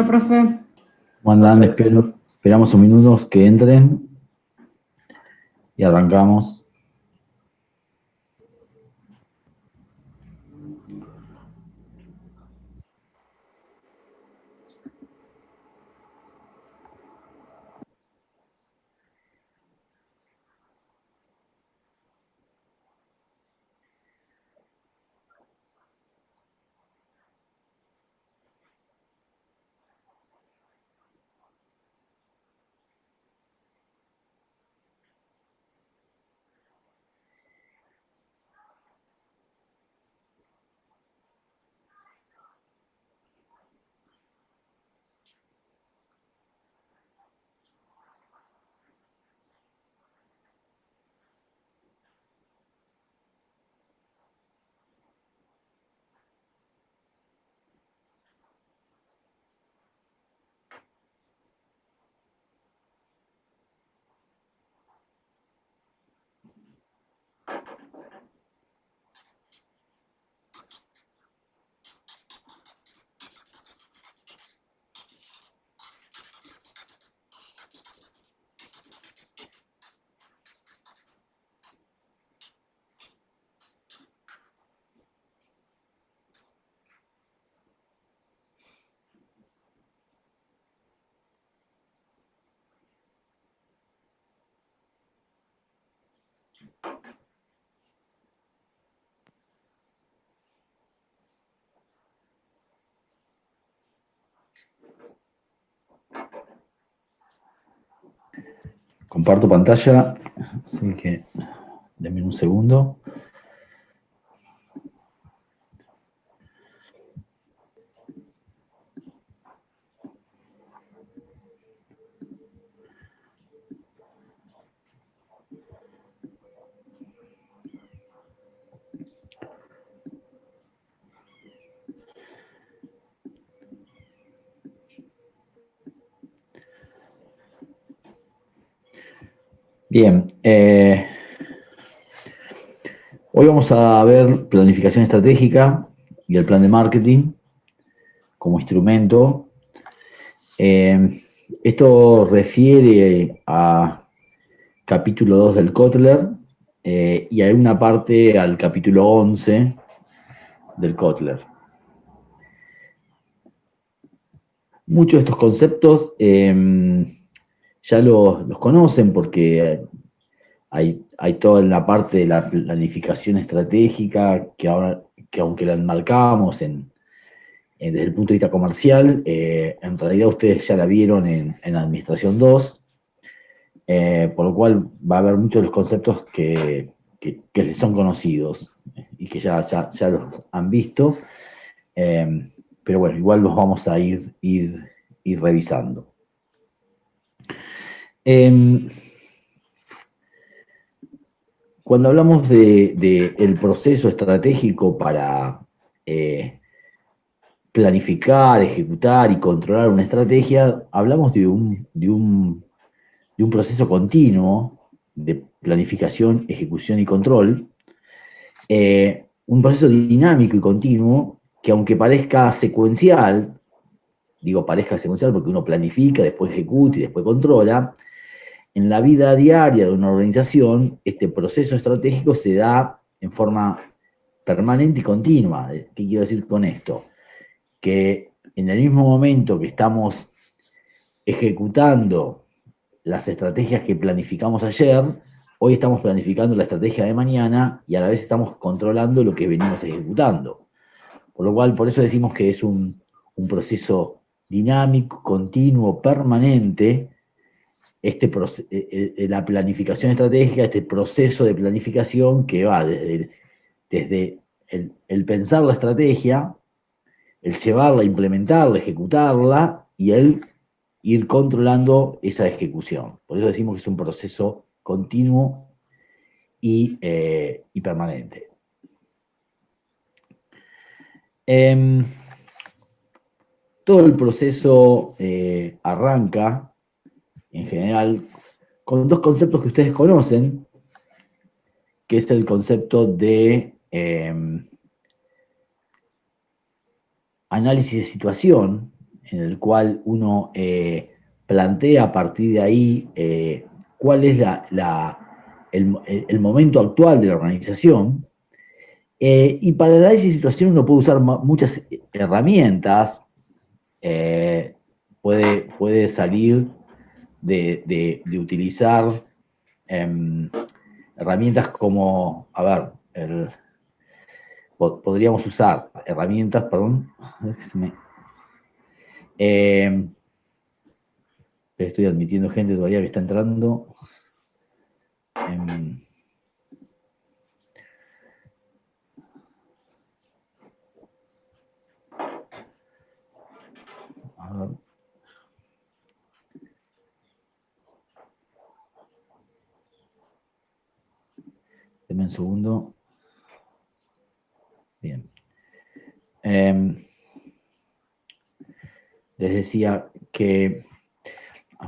profe? ¿Cómo andan? Esperamos un minuto que entren y arrancamos. Comparto pantalla, así que denme un segundo. Bien, hoy vamos a ver planificación estratégica y el plan de marketing como instrumento. Esto refiere a capítulo 2 del Kotler y hay una parte al capítulo 11 del Kotler. Muchos de estos conceptos ya los conocen porque hay toda la parte de la planificación estratégica que aunque la enmarcamos desde el punto de vista comercial, en realidad ustedes ya la vieron en Administración 2, por lo cual va a haber muchos de los conceptos que les son conocidos y que ya los han visto. Pero bueno, igual los vamos a ir revisando. Cuando hablamos del proceso estratégico para planificar, ejecutar y controlar una estrategia, hablamos de un proceso continuo de planificación, ejecución y control, un proceso dinámico y continuo que aunque parezca secuencial, digo parezca secuencial porque uno planifica, después ejecuta y después controla, en la vida diaria de una organización, este proceso estratégico se da en forma permanente y continua. ¿Qué quiero decir con esto? Que en el mismo momento que estamos ejecutando las estrategias que planificamos ayer, hoy estamos planificando la estrategia de mañana y a la vez estamos controlando lo que venimos ejecutando. Por lo cual, por eso decimos que es un proceso dinámico, continuo, permanente, la planificación estratégica, este proceso de planificación que va desde el pensar la estrategia, el llevarla, implementarla, ejecutarla y el ir controlando esa ejecución. Por eso decimos que es un proceso continuo y permanente. Todo el proceso arranca, en general, con dos conceptos que ustedes conocen, que es el concepto de análisis de situación, en el cual uno plantea a partir de ahí cuál es el momento actual de la organización. Y para el análisis de situación uno puede usar muchas herramientas. Puede salir de utilizar herramientas como, a ver, podríamos usar herramientas, perdón, estoy admitiendo gente todavía que está entrando. A ver. Denme un segundo. Bien. Les decía que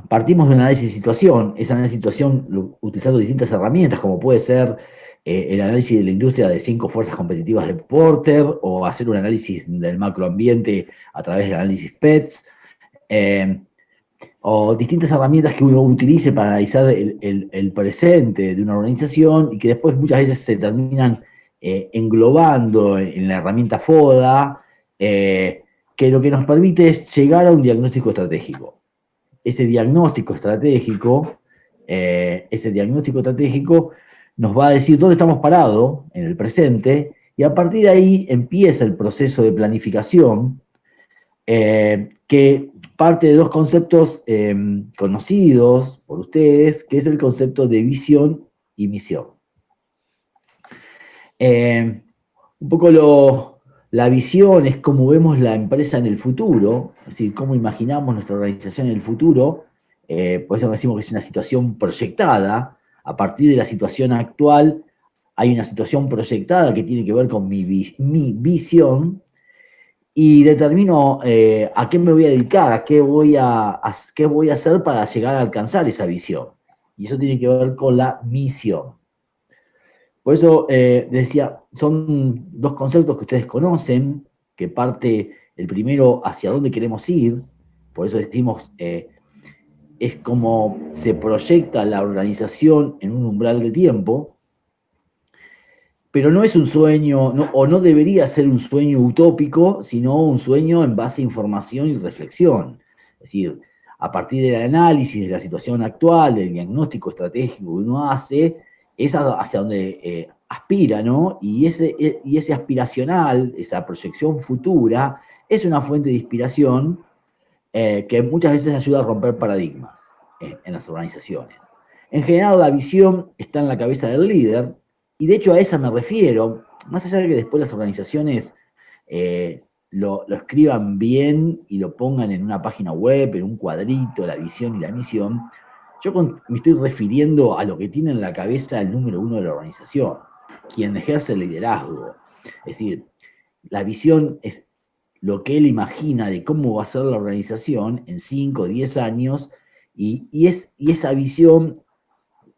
partimos de un análisis de situación. Ese análisis de situación utilizando distintas herramientas, como puede ser el análisis de la industria de 5 fuerzas competitivas de Porter, o hacer un análisis del macroambiente a través del análisis PETS, o distintas herramientas que uno utilice para analizar el presente de una organización y que después muchas veces se terminan englobando en la herramienta FODA, que lo que nos permite es llegar a un diagnóstico estratégico. Ese diagnóstico estratégico nos va a decir dónde estamos parados en el presente, y a partir de ahí empieza el proceso de planificación, que parte de dos conceptos conocidos por ustedes, que es el concepto de visión y misión. Un poco la visión es cómo vemos la empresa en el futuro, es decir, cómo imaginamos nuestra organización en el futuro. Por eso decimos que es una situación proyectada. A partir de la situación actual hay una situación proyectada que tiene que ver con mi visión, y determino a qué me voy a dedicar, a qué voy a hacer para llegar a alcanzar esa visión. Y eso tiene que ver con la misión. Por eso decía, son dos conceptos que ustedes conocen, que parte el primero hacia dónde queremos ir. Por eso decimos, es como se proyecta la organización en un umbral de tiempo, pero no es un sueño, o no debería ser un sueño utópico, sino un sueño en base a información y reflexión. Es decir, a partir del análisis de la situación actual, del diagnóstico estratégico que uno hace, es hacia donde aspira, ¿no? Y ese aspiracional, esa proyección futura, es una fuente de inspiración que muchas veces ayuda a romper paradigmas en las organizaciones. En general, la visión está en la cabeza del líder, y de hecho a esa me refiero, más allá de que después las organizaciones lo escriban bien y lo pongan en una página web, en un cuadrito, la visión y la misión. Yo me estoy refiriendo a lo que tiene en la cabeza el número uno de la organización, quien ejerce el liderazgo. Es decir, la visión es lo que él imagina de cómo va a ser la organización en 5 o 10 años, y esa visión,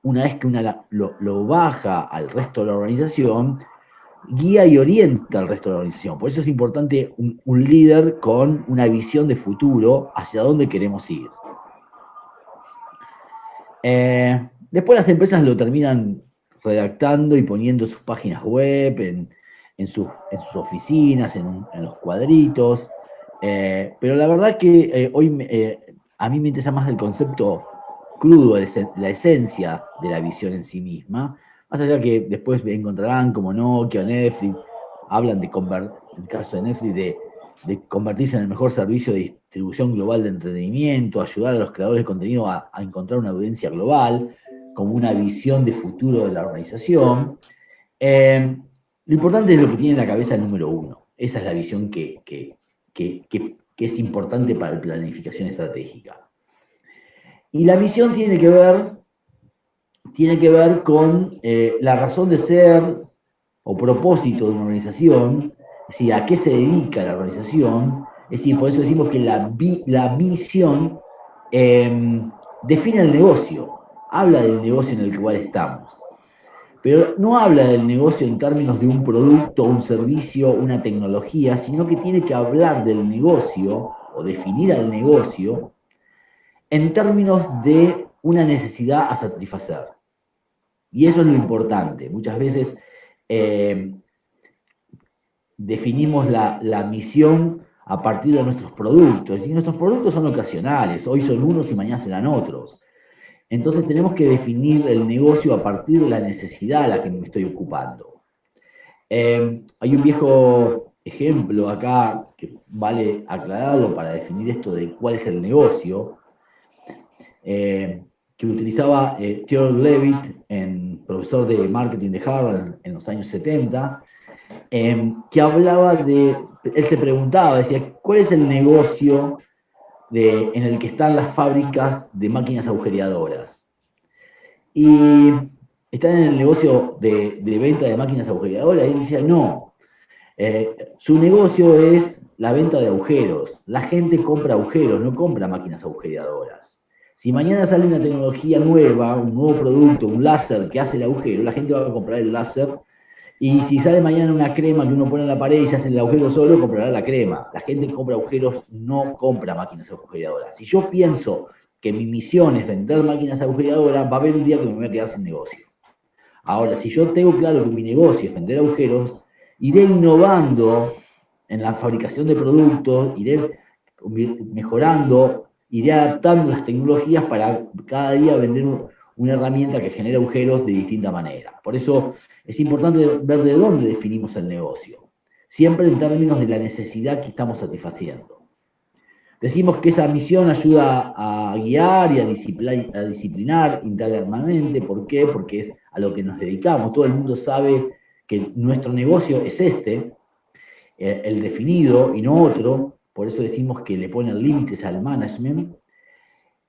una vez que una lo baja al resto de la organización, guía y orienta al resto de la organización. Por eso es importante un líder con una visión de futuro hacia dónde queremos ir. Después las empresas lo terminan redactando y poniendo en sus páginas web, en sus oficinas, en los cuadritos. Pero la verdad que hoy a mí me interesa más el concepto crudo, la esencia de la visión en sí misma. Más allá que después encontrarán como Nokia o Netflix, hablan en el caso de Netflix, de convertirse en el mejor servicio de distribución global de entretenimiento, ayudar a los creadores de contenido a encontrar una audiencia global, como una visión de futuro de la organización. Lo importante es lo que tiene en la cabeza el número uno. Esa es la visión que es importante para la planificación estratégica. Y la misión tiene que ver con la razón de ser o propósito de una organización, es decir, a qué se dedica la organización. Es decir, por eso decimos que la misión define el negocio, habla del negocio en el cual estamos. Pero no habla del negocio en términos de un producto, un servicio, una tecnología, sino que tiene que hablar del negocio o definir al negocio en términos de una necesidad a satisfacer. Y eso es lo importante. Muchas veces definimos la misión a partir de nuestros productos, y nuestros productos son ocasionales, hoy son unos y mañana serán otros. Entonces tenemos que definir el negocio a partir de la necesidad a la que me estoy ocupando. Hay un viejo ejemplo acá que vale aclararlo para definir esto de cuál es el negocio, que utilizaba Theodore Levitt, profesor de marketing de Harvard en los años 70, que hablaba de, él se preguntaba, decía, ¿cuál es el negocio en el que están las fábricas de máquinas agujereadoras? Y están en el negocio de venta de máquinas agujereadoras, y él decía, no, su negocio es la venta de agujeros. La gente compra agujeros, no compra máquinas agujereadoras. Si mañana sale una tecnología nueva, un nuevo producto, un láser que hace el agujero, la gente va a comprar el láser. Y si sale mañana una crema que uno pone en la pared y se hace el agujero solo, comprará la crema. La gente que compra agujeros no compra máquinas agujereadoras. Si yo pienso que mi misión es vender máquinas agujereadoras, va a haber un día que me voy a quedar sin negocio. Ahora, si yo tengo claro que mi negocio es vender agujeros, iré innovando en la fabricación de productos, iré mejorando, iré adaptando las tecnologías para cada día vender una herramienta que genere agujeros de distinta manera. Por eso es importante ver de dónde definimos el negocio, siempre en términos de la necesidad que estamos satisfaciendo. Decimos que esa misión ayuda a guiar y a disciplinar internamente. ¿Por qué? Porque es a lo que nos dedicamos. Todo el mundo sabe que nuestro negocio es el definido y no otro. Por eso decimos que le ponen límites al management.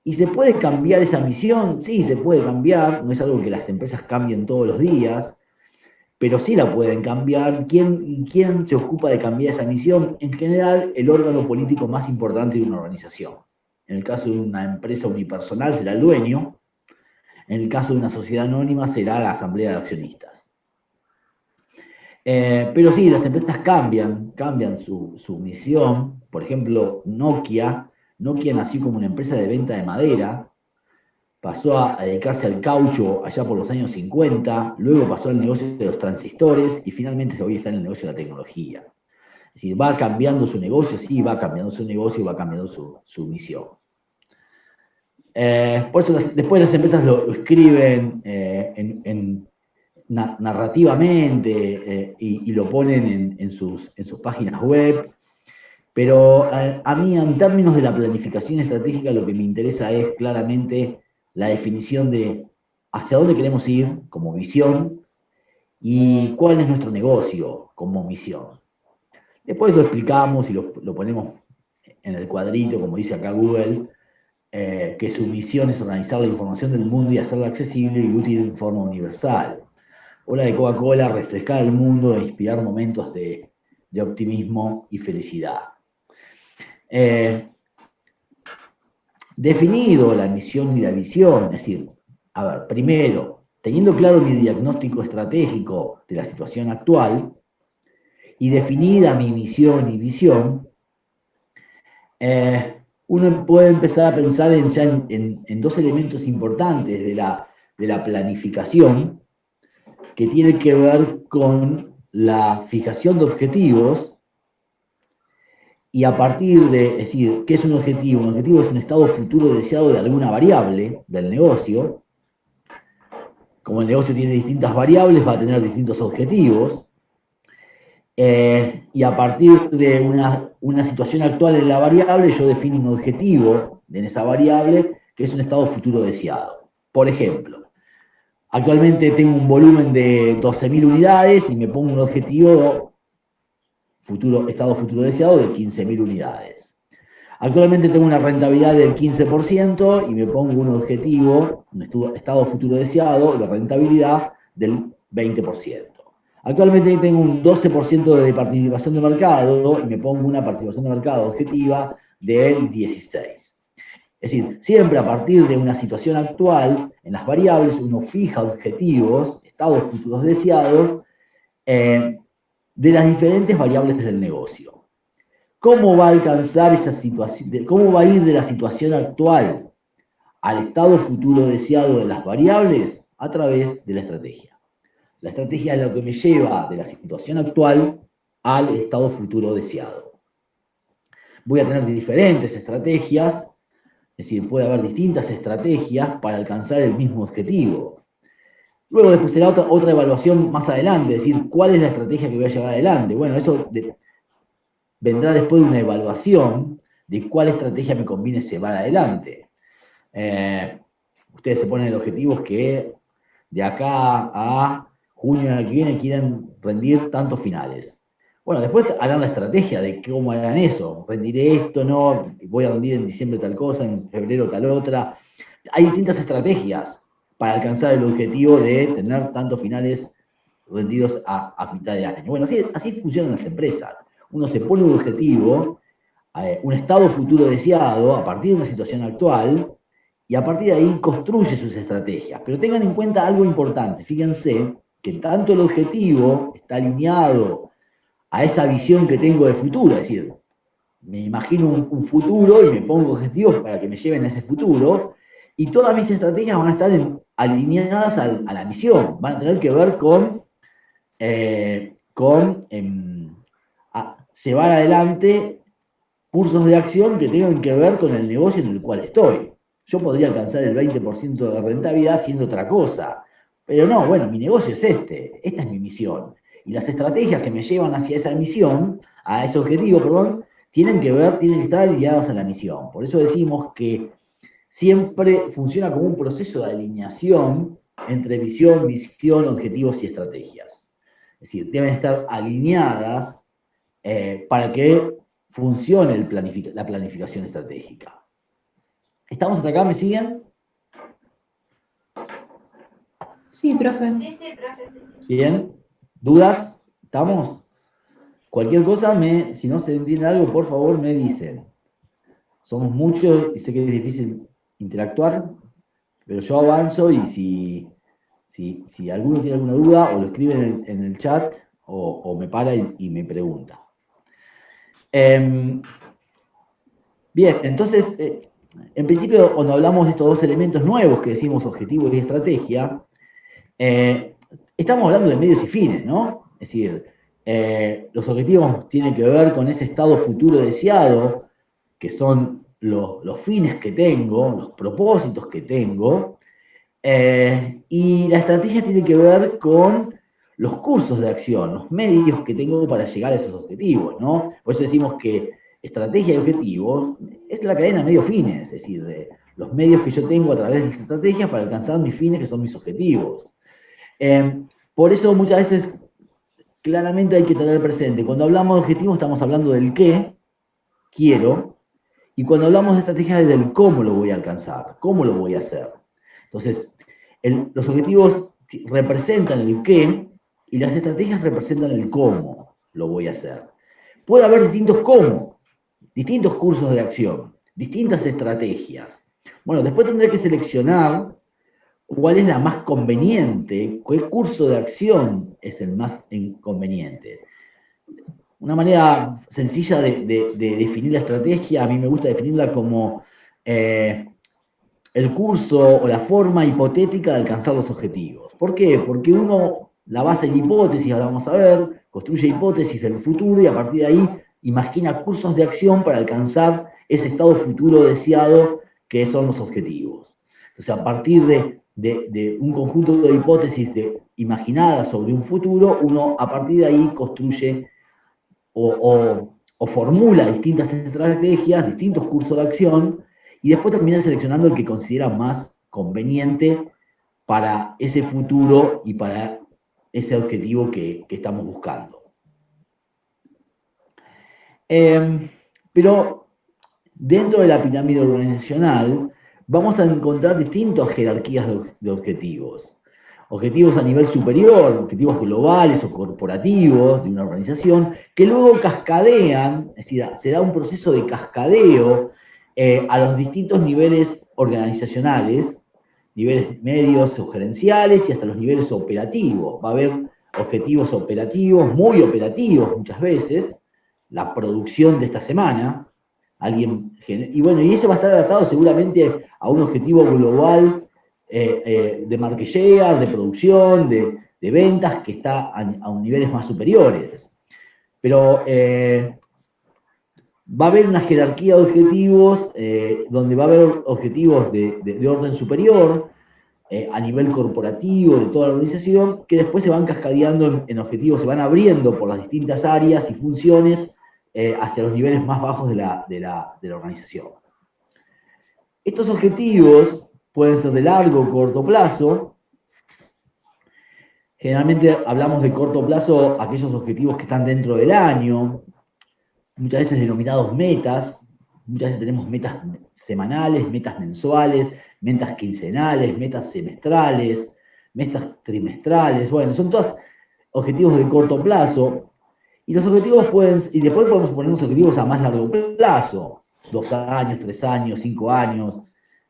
¿Y se puede cambiar esa misión? Sí, se puede cambiar. No es algo que las empresas cambien todos los días, pero sí la pueden cambiar. ¿Quién se ocupa de cambiar esa misión? En general, el órgano político más importante de una organización. En el caso de una empresa unipersonal será el dueño. En el caso de una sociedad anónima será la asamblea de accionistas. Pero sí, las empresas cambian su misión. Por ejemplo, Nokia nació como una empresa de venta de madera, pasó a dedicarse al caucho allá por los años 50, luego pasó al negocio de los transistores y finalmente hoy está en el negocio de la tecnología. Es decir, va cambiando su negocio, sí, va cambiando su negocio y va cambiando su misión. Por eso después las empresas lo escriben narrativamente y lo ponen en sus páginas web. Pero a mí, en términos de la planificación estratégica, lo que me interesa es claramente la definición de hacia dónde queremos ir como visión y cuál es nuestro negocio como misión. Después lo explicamos y lo ponemos en el cuadrito, como dice acá Google, que su misión es organizar la información del mundo y hacerla accesible y útil en forma universal. O la de Coca-Cola, refrescar el mundo e inspirar momentos de optimismo y felicidad. Definido la misión y la visión, es decir, a ver, primero, teniendo claro mi diagnóstico estratégico de la situación actual y definida mi misión y visión, uno puede empezar a pensar en dos elementos importantes de la planificación, que tienen que ver con la fijación de objetivos. Y a partir de, es decir, ¿qué es un objetivo? Un objetivo es un estado futuro deseado de alguna variable del negocio. Como el negocio tiene distintas variables, va a tener distintos objetivos. Y a partir de una situación actual en la variable, yo defino un objetivo en esa variable, que es un estado futuro deseado. Por ejemplo, actualmente tengo un volumen de 12.000 unidades y me pongo un objetivo estado futuro deseado de 15.000 unidades. Actualmente tengo una rentabilidad del 15% y me pongo un objetivo, un estado futuro deseado de rentabilidad del 20%. Actualmente tengo un 12% de participación de mercado y me pongo una participación de mercado objetiva del 16%. Es decir, siempre a partir de una situación actual, en las variables uno fija objetivos, estados futuros deseados, de las diferentes variables del negocio. ¿cómo va a alcanzar esa situación? ¿Cómo va a ir de la situación actual al estado futuro deseado de las variables? A través de la estrategia. La estrategia es lo que me lleva de la situación actual al estado futuro deseado. Voy a tener diferentes estrategias, es decir, puede haber distintas estrategias para alcanzar el mismo objetivo. Luego después será otra evaluación más adelante, es decir, ¿cuál es la estrategia que voy a llevar adelante? Bueno, eso vendrá después de una evaluación de cuál estrategia me conviene llevar adelante. Ustedes se ponen el objetivo que de acá a junio del año que viene quieren rendir tantos finales. Bueno, después harán la estrategia de cómo harán eso. Rendiré esto, no, voy a rendir en diciembre tal cosa, en febrero tal otra. Hay distintas estrategias para alcanzar el objetivo de tener tantos finales rendidos a mitad de año. Bueno, así funcionan las empresas. Uno se pone un objetivo, un estado futuro deseado a partir de una situación actual, y a partir de ahí construye sus estrategias. Pero tengan en cuenta algo importante. Fíjense que tanto el objetivo está alineado a esa visión que tengo de futuro, es decir, me imagino un futuro y me pongo objetivos para que me lleven a ese futuro, y todas mis estrategias van a estar alineadas a la misión, van a tener que ver con llevar adelante cursos de acción que tengan que ver con el negocio en el cual estoy. Yo podría alcanzar el 20% de rentabilidad haciendo otra cosa, pero no, bueno, mi negocio es esta es mi misión. Y las estrategias que me llevan hacia esa misión, a ese objetivo, perdón, tienen que estar alineadas a la misión. Por eso decimos que siempre funciona como un proceso de alineación entre visión, misión, objetivos y estrategias. Es decir, deben estar alineadas para que funcione la planificación estratégica. ¿Estamos hasta acá? ¿Me siguen? Sí, profe. Sí, profe, sí. Bien. ¿Dudas? ¿Estamos? Cualquier cosa, si no se entiende algo, por favor me dicen. Somos muchos y sé que es difícil interactuar, pero yo avanzo y si alguno tiene alguna duda, o lo escribe en el chat, o me para y me pregunta. Bien, entonces, en principio, cuando hablamos de estos dos elementos nuevos que decimos objetivo y estrategia, estamos hablando de medios y fines, ¿no? Es decir, los objetivos tienen que ver con ese estado futuro deseado, que son los fines que tengo, los propósitos que tengo, y la estrategia tiene que ver con los cursos de acción, los medios que tengo para llegar a esos objetivos, ¿no? Por eso decimos que estrategia y objetivos es la cadena medio-fines, es decir, de los medios que yo tengo a través de las estrategias para alcanzar mis fines, que son mis objetivos. Por eso muchas veces claramente hay que tener presente, cuando hablamos de objetivos estamos hablando del qué quiero, y cuando hablamos de estrategia es del cómo lo voy a alcanzar, cómo lo voy a hacer. Entonces, los objetivos representan el qué y las estrategias representan el cómo lo voy a hacer. Puede haber distintos cómo, distintos cursos de acción, distintas estrategias. Bueno, después tendré que seleccionar cuál es la más conveniente, qué curso de acción es el más conveniente. Una manera sencilla de definir la estrategia, a mí me gusta definirla como el curso o la forma hipotética de alcanzar los objetivos. ¿Por qué? Porque uno la basa en hipótesis, ahora vamos a ver, construye hipótesis del futuro y a partir de ahí imagina cursos de acción para alcanzar ese estado futuro deseado que son los objetivos. Entonces, a partir de un conjunto de hipótesis imaginadas sobre un futuro, uno a partir de ahí construye o formula distintas estrategias, distintos cursos de acción, y después termina seleccionando el que considera más conveniente para ese futuro y para ese objetivo que estamos buscando. Pero dentro de la pirámide organizacional vamos a encontrar distintas jerarquías de objetivos. Objetivos a nivel superior, objetivos globales o corporativos de una organización, que luego cascadean, es decir, se da un proceso de cascadeo a los distintos niveles organizacionales, niveles medios o gerenciales y hasta los niveles operativos. Va a haber objetivos operativos, muy operativos muchas veces, la producción de esta semana. Y bueno, y eso va a estar adaptado seguramente a un objetivo global de market share, de producción, de ventas, que está a niveles más superiores. Pero va a haber una jerarquía de objetivos donde va a haber objetivos de orden superior a nivel corporativo de toda la organización, que después se van cascadeando en objetivos, se van abriendo por las distintas áreas y funciones hacia los niveles más bajos de la organización. Estos objetivos pueden ser de largo o corto plazo. Generalmente hablamos de corto plazo aquellos objetivos que están dentro del año, muchas veces denominados metas. Muchas veces tenemos metas semanales, metas mensuales, metas quincenales, metas semestrales, metas trimestrales. Bueno, son todos objetivos de corto plazo. Y los objetivos y después podemos poner unos objetivos a más largo plazo, 2 años, 3 años, 5 años.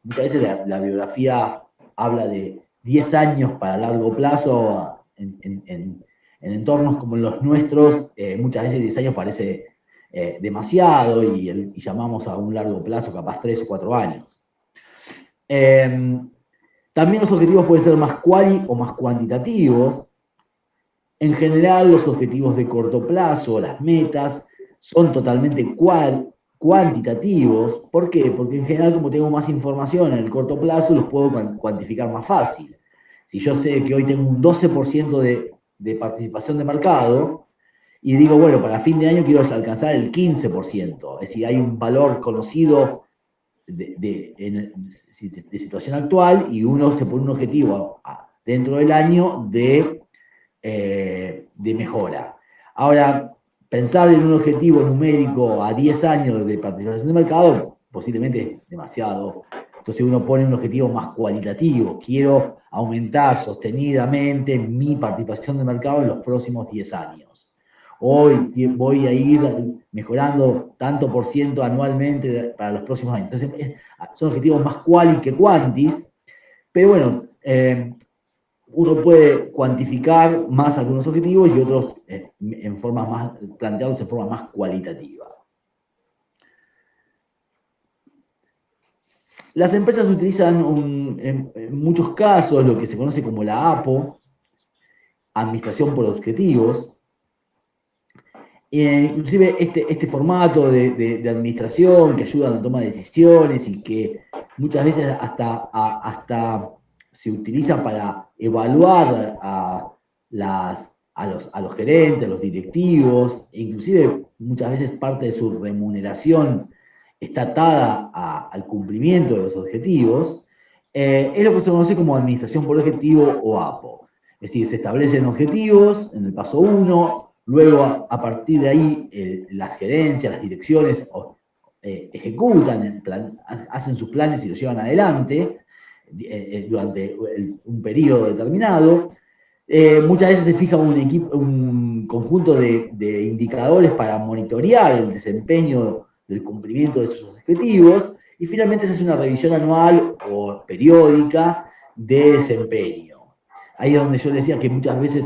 Muchas veces la bibliografía habla de 10 años para largo plazo en entornos como los nuestros. Muchas veces 10 años parece demasiado y llamamos a un largo plazo capaz 3 o 4 años. También los objetivos pueden ser más quali o más cuantitativos. En general, los objetivos de corto plazo, las metas, son totalmente cuantitativos. ¿Por qué? Porque en general, como tengo más información en el corto plazo, los puedo cuantificar más fácil. Si yo sé que hoy tengo un 12% de participación de mercado, y digo, bueno, para fin de año quiero alcanzar el 15%, es decir, hay un valor conocido de situación actual y uno se pone un objetivo dentro del año de mejora. Ahora, pensar en un objetivo numérico a 10 años de participación de mercado, posiblemente es demasiado. Entonces uno pone un objetivo más cualitativo. Quiero aumentar sostenidamente mi participación de mercado en los próximos 10 años. Hoy voy a ir mejorando tanto por ciento anualmente para los próximos años. Entonces, son objetivos más quali que quantis, pero bueno, uno puede cuantificar más algunos objetivos y otros plantearlos en forma más cualitativa. Las empresas utilizan en muchos casos lo que se conoce como la APO, Administración por Objetivos. Inclusive este formato de administración que ayuda a la toma de decisiones y que muchas veces hasta se utiliza para evaluar a los gerentes, a los directivos, e inclusive muchas veces parte de su remuneración está atada al cumplimiento de los objetivos, es lo que se conoce como administración por objetivo o APO. Es decir, se establecen objetivos en el paso 1, luego a partir de ahí las gerencias, las direcciones ejecutan, hacen sus planes y los llevan adelante durante un periodo determinado. Muchas veces se fija un conjunto de indicadores para monitorear el desempeño del cumplimiento de esos objetivos y finalmente se hace una revisión anual o periódica de desempeño. Ahí es donde yo decía que muchas veces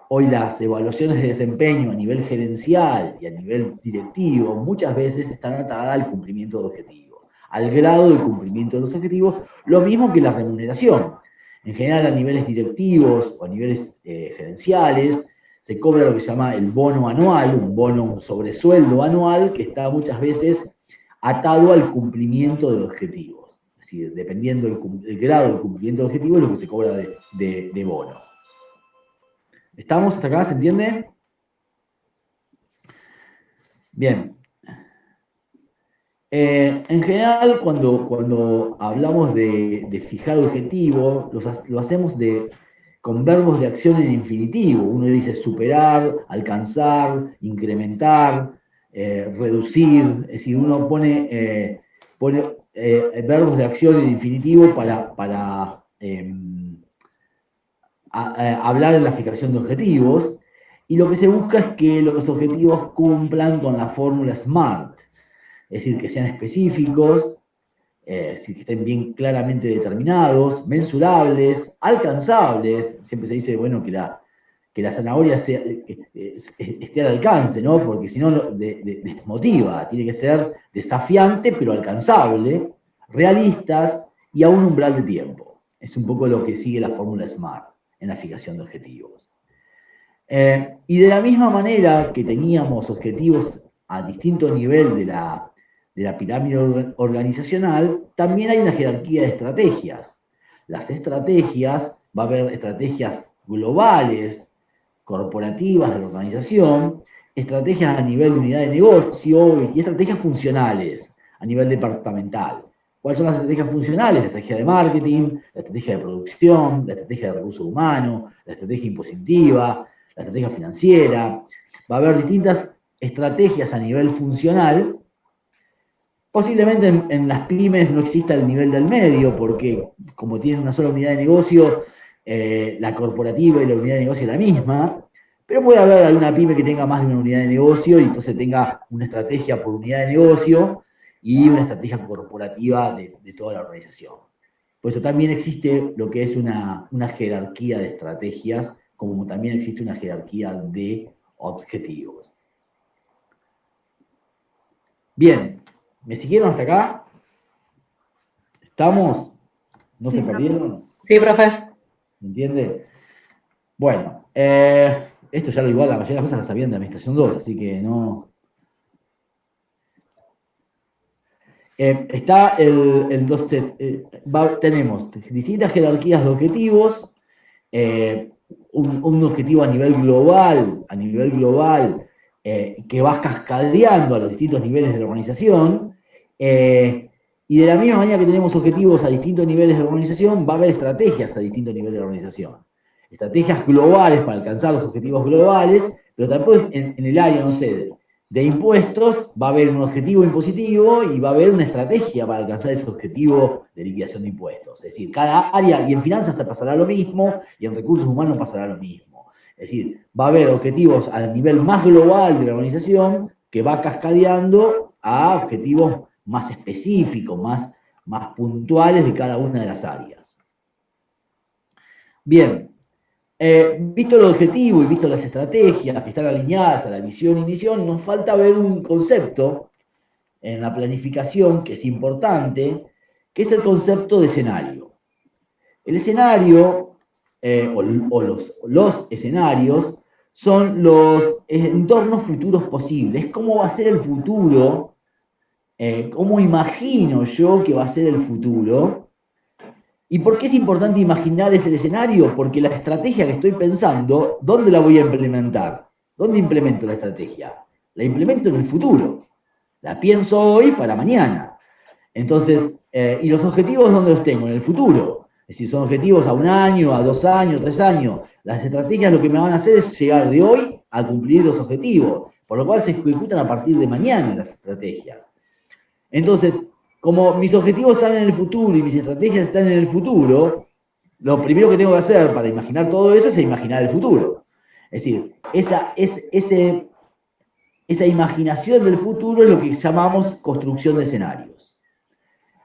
hoy las evaluaciones de desempeño a nivel gerencial y a nivel directivo muchas veces están atadas al cumplimiento de objetivos, al grado de cumplimiento de los objetivos, lo mismo que la remuneración. En general, a niveles directivos o a niveles gerenciales, se cobra lo que se llama el bono anual, un sobresueldo anual que está muchas veces atado al cumplimiento de objetivos. Es decir, dependiendo del grado de cumplimiento de objetivos, es lo que se cobra de bono. ¿Estamos hasta acá? ¿Se entiende? Bien. En general, cuando hablamos de fijar objetivos, lo hacemos con verbos de acción en infinitivo. Uno dice superar, alcanzar, incrementar, reducir. Es decir, uno pone verbos de acción en infinitivo para hablar en la fijación de objetivos. Y lo que se busca es que los objetivos cumplan con la fórmula SMART. Es decir, que sean específicos, que estén bien claramente determinados, mensurables, alcanzables. Siempre se dice, bueno, que la zanahoria esté al alcance, ¿no? Porque si no desmotiva, tiene que ser desafiante pero alcanzable, realistas y a un umbral de tiempo. Es un poco lo que sigue la fórmula SMART en la fijación de objetivos. Y de la misma manera que teníamos objetivos a distinto nivel de la pirámide organizacional, también hay una jerarquía de estrategias. Las estrategias, va a haber estrategias globales, corporativas de la organización, estrategias a nivel de unidad de negocio y estrategias funcionales a nivel departamental. ¿Cuáles son las estrategias funcionales? La estrategia de marketing, la estrategia de producción, la estrategia de recursos humanos, la estrategia impositiva, la estrategia financiera. Va a haber distintas estrategias a nivel funcional. Posiblemente en las pymes no exista el nivel del medio, porque como tienen una sola unidad de negocio, la corporativa y la unidad de negocio es la misma, pero puede haber alguna pyme que tenga más de una unidad de negocio y entonces tenga una estrategia por unidad de negocio y una estrategia corporativa de toda la organización. Por eso también existe lo que es una jerarquía de estrategias, como también existe una jerarquía de objetivos. Bien, ¿me siguieron hasta acá? ¿Estamos? ¿No se perdieron? Sí, profe. ¿Me entiende? Bueno, esto ya lo igual, la mayoría de las cosas las sabían de Administración 2, así que no. Entonces, tenemos distintas jerarquías de objetivos, un objetivo a nivel global, que va cascadeando a los distintos niveles de la organización, y de la misma manera que tenemos objetivos a distintos niveles de la organización, va a haber estrategias a distintos niveles de la organización. Estrategias globales para alcanzar los objetivos globales, pero también en el área, no sé, de impuestos va a haber un objetivo impositivo y va a haber una estrategia para alcanzar ese objetivo de liquidación de impuestos. Es decir, cada área, y en finanzas te pasará lo mismo, y en recursos humanos pasará lo mismo. Es decir, va a haber objetivos a nivel más global de la organización que va cascadeando a objetivos más específicos, más puntuales de cada una de las áreas. Bien, visto el objetivo y visto las estrategias que están alineadas a la visión y misión, nos falta ver un concepto en la planificación que es importante, que es el concepto de escenario. El escenario, o los escenarios, son los entornos futuros posibles. ¿Cómo va a ser el futuro? ¿Cómo imagino yo que va a ser el futuro? ¿Y por qué es importante imaginar ese escenario? Porque la estrategia que estoy pensando, ¿dónde la voy a implementar? ¿Dónde implemento la estrategia? La implemento en el futuro. La pienso hoy para mañana. Entonces, ¿y los objetivos dónde los tengo? En el futuro. Es decir, son objetivos a 1 año, a 2 años, 3 años. Las estrategias lo que me van a hacer es llegar de hoy a cumplir los objetivos, por lo cual se ejecutan a partir de mañana las estrategias. Entonces, como mis objetivos están en el futuro y mis estrategias están en el futuro, lo primero que tengo que hacer para imaginar todo eso es imaginar el futuro. Es decir, esa imaginación del futuro es lo que llamamos construcción de escenarios.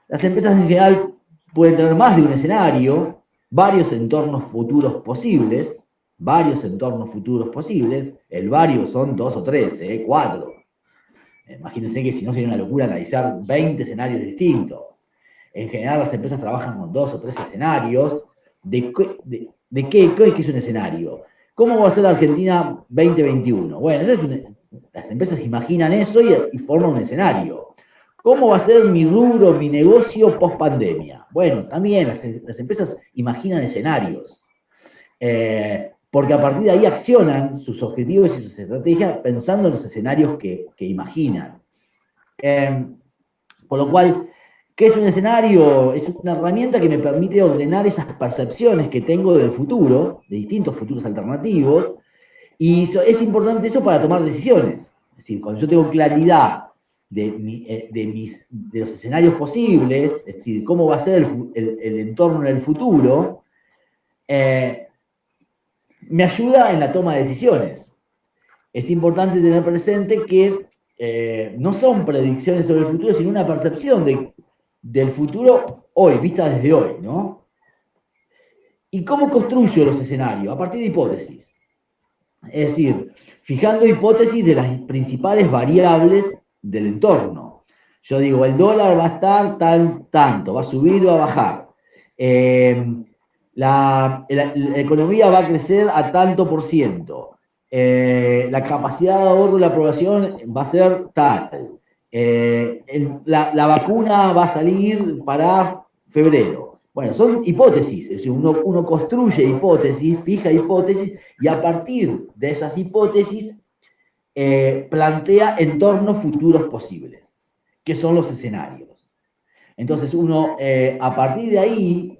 Las empresas en general pueden tener más de un escenario, varios entornos futuros posibles, el varios son 2 o 3, 4. Imagínense que si no sería una locura analizar 20 escenarios distintos. En general las empresas trabajan con 2 o 3 escenarios. ¿De qué es un escenario? ¿Cómo va a ser la Argentina 2021? Bueno, las empresas imaginan eso y forman un escenario. ¿Cómo va a ser mi rubro, mi negocio post pandemia? Bueno, también las empresas imaginan escenarios. Porque a partir de ahí accionan sus objetivos y sus estrategias pensando en los escenarios que imaginan. Por lo cual, ¿qué es un escenario? Es una herramienta que me permite ordenar esas percepciones que tengo del futuro, de distintos futuros alternativos, y es importante eso para tomar decisiones. Es decir, cuando yo tengo claridad de los escenarios posibles, es decir, cómo va a ser el entorno en el futuro, me ayuda en la toma de decisiones. Es importante tener presente que no son predicciones sobre el futuro, sino una percepción del futuro hoy, vista desde hoy, ¿no? ¿Y cómo construyo los escenarios? A partir de hipótesis. Es decir, fijando hipótesis de las principales variables del entorno. Yo digo, el dólar va a estar tanto, va a subir o a bajar. La economía va a crecer a tanto por ciento. La capacidad de ahorro y la aprobación va a ser tal. La vacuna va a salir para febrero. Bueno, son hipótesis, es decir, uno construye hipótesis, fija hipótesis, y a partir de esas hipótesis plantea entornos futuros posibles, que son los escenarios. Entonces uno, a partir de ahí,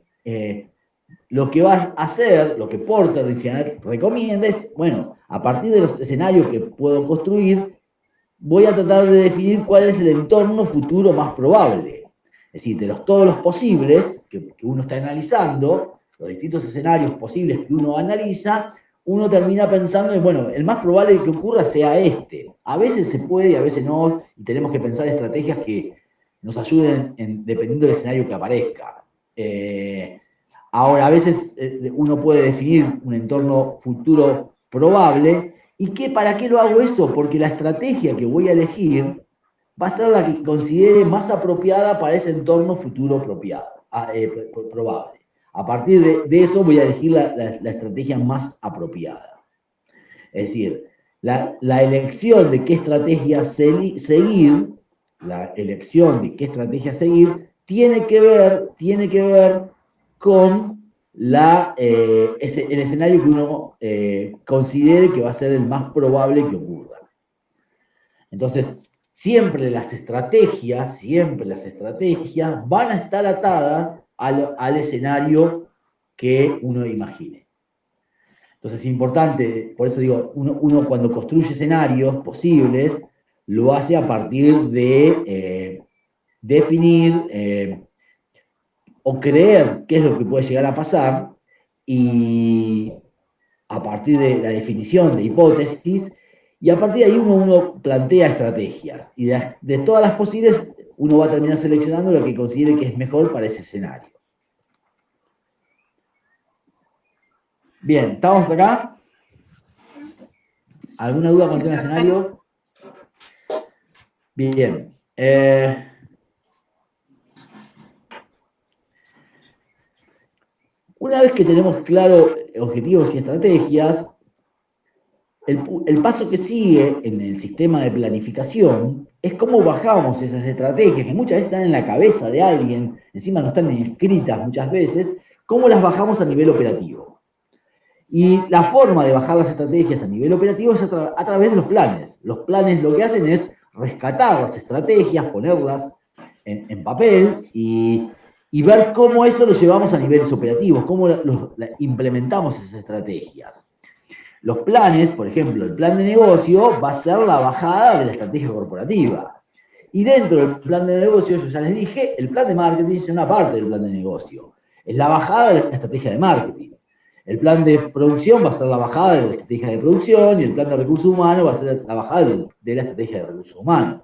lo que va a hacer, lo que Porter en general recomienda es, bueno, a partir de los escenarios que puedo construir, voy a tratar de definir cuál es el entorno futuro más probable. Es decir, de todos los posibles que uno está analizando, los distintos escenarios posibles que uno analiza, uno termina pensando en, bueno, el más probable que ocurra sea este. A veces se puede y a veces no, y tenemos que pensar estrategias que nos ayuden dependiendo del escenario que aparezca. Ahora, a veces uno puede definir un entorno futuro probable. ¿Y para qué lo hago eso? Porque la estrategia que voy a elegir va a ser la que considere más apropiada para ese entorno futuro probable. A partir de eso voy a elegir la estrategia más apropiada. Es decir, la elección de qué estrategia seguir, tiene que ver con el escenario que uno considere que va a ser el más probable que ocurra. Entonces, siempre las estrategias van a estar atadas al escenario que uno imagine. Entonces es importante, por eso digo, uno cuando construye escenarios posibles, lo hace a partir de definir o creer qué es lo que puede llegar a pasar, y a partir de la definición de hipótesis, y a partir de ahí uno plantea estrategias, y de todas las posibles uno va a terminar seleccionando lo que considere que es mejor para ese escenario. Bien, ¿estamos hasta acá? ¿Alguna duda con el escenario? Bien. Una vez que tenemos claro objetivos y estrategias, el paso que sigue en el sistema de planificación es cómo bajamos esas estrategias, que muchas veces están en la cabeza de alguien, encima no están ni escritas muchas veces, cómo las bajamos a nivel operativo. Y la forma de bajar las estrategias a nivel operativo es a través de los planes. Los planes lo que hacen es rescatar las estrategias, ponerlas en papel y ver cómo eso lo llevamos a niveles operativos, cómo implementamos esas estrategias. Los planes, por ejemplo, el plan de negocio va a ser la bajada de la estrategia corporativa. Y dentro del plan de negocio, yo ya les dije, el plan de marketing es una parte del plan de negocio. Es la bajada de la estrategia de marketing. El plan de producción va a ser la bajada de la estrategia de producción, y el plan de recursos humanos va a ser la bajada de la estrategia de recursos humanos.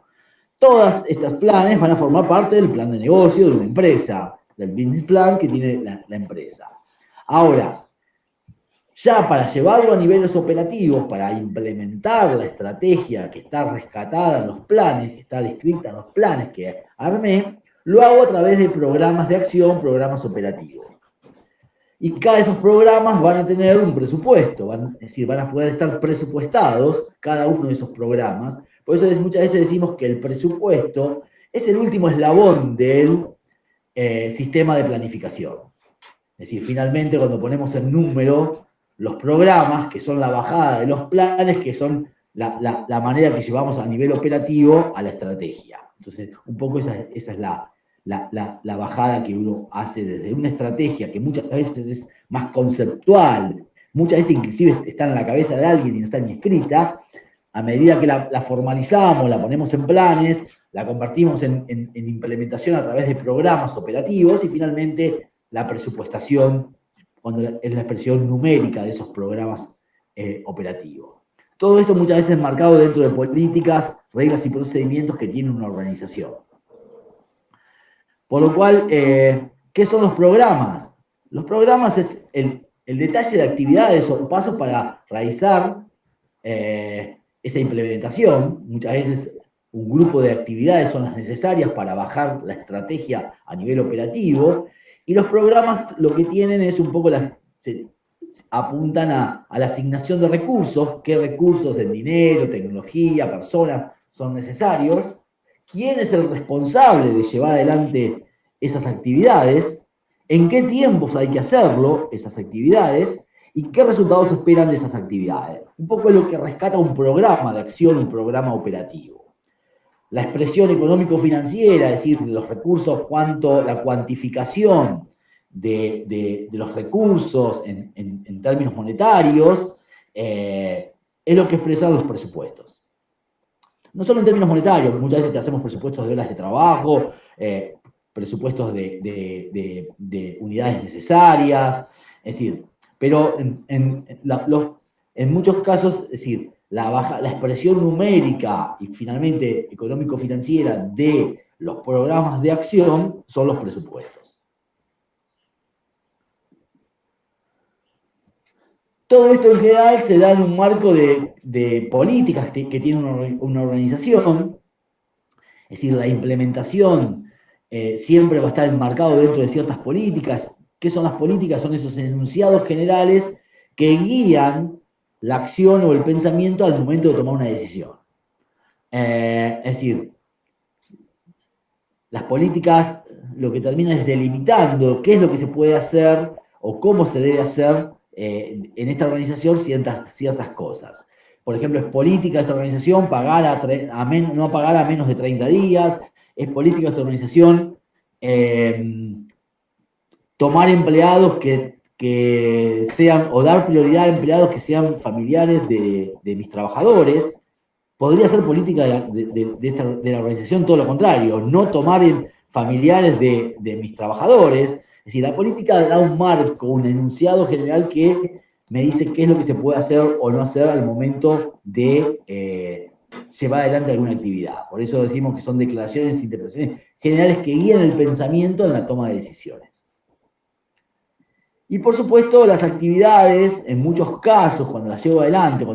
Todos estos planes van a formar parte del plan de negocio de una empresa, del business plan que tiene la empresa. Ahora, ya para llevarlo a niveles operativos, para implementar la estrategia que está rescatada en los planes, que está descrita en los planes que armé, lo hago a través de programas de acción, programas operativos. Y cada de esos programas van a tener un presupuesto, es decir, van a poder estar presupuestados cada uno de esos programas. Por eso muchas veces decimos que el presupuesto es el último eslabón del sistema de planificación. Es decir, finalmente cuando ponemos en número los programas, que son la bajada de los planes, que son la manera que llevamos a nivel operativo a la estrategia. Entonces, un poco esa es la bajada que uno hace desde una estrategia que muchas veces es más conceptual, muchas veces inclusive está en la cabeza de alguien y no está ni escrita. A medida que la formalizamos, la ponemos en planes, la convertimos en implementación a través de programas operativos, y finalmente la presupuestación, cuando es la expresión numérica de esos programas operativos. Todo esto muchas veces marcado dentro de políticas, reglas y procedimientos que tiene una organización. Por lo cual, ¿qué son los programas? Los programas es el detalle de actividades o pasos para realizar esa implementación. Muchas veces un grupo de actividades son las necesarias para bajar la estrategia a nivel operativo, y los programas lo que tienen es un poco se apuntan a la asignación de recursos, qué recursos en dinero, tecnología, personas son necesarios, quién es el responsable de llevar adelante esas actividades, en qué tiempos hay que hacerlo, esas actividades, y qué resultados esperan de esas actividades. Un poco es lo que rescata un programa de acción, un programa operativo. La expresión económico-financiera, es decir, de los recursos, la cuantificación de los recursos en términos monetarios, es lo que expresan los presupuestos. No solo en términos monetarios, muchas veces te hacemos presupuestos de horas de trabajo, presupuestos de unidades necesarias, es decir, pero en muchos casos, es decir, la expresión numérica y finalmente económico-financiera de los programas de acción son los presupuestos. Todo esto en general se da en un marco de políticas que tiene una organización, es decir, la implementación siempre va a estar enmarcado dentro de ciertas políticas. ¿Qué son las políticas? Son esos enunciados generales que guían la acción o el pensamiento al momento de tomar una decisión. Es decir, las políticas lo que terminan es delimitando qué es lo que se puede hacer o cómo se debe hacer en esta organización ciertas cosas. Por ejemplo, es política de esta organización no pagar a menos de 30 días, es política de esta organización tomar empleados que sean, o dar prioridad a empleados que sean familiares de mis trabajadores. Podría ser política de la organización todo lo contrario, no tomar familiares de mis trabajadores. Es decir, la política da un marco, un enunciado general que me dice qué es lo que se puede hacer o no hacer al momento de llevar adelante alguna actividad. Por eso decimos que son declaraciones e interpretaciones generales que guían el pensamiento en la toma de decisiones. Y por supuesto, las actividades, en muchos casos, cuando llevo adelante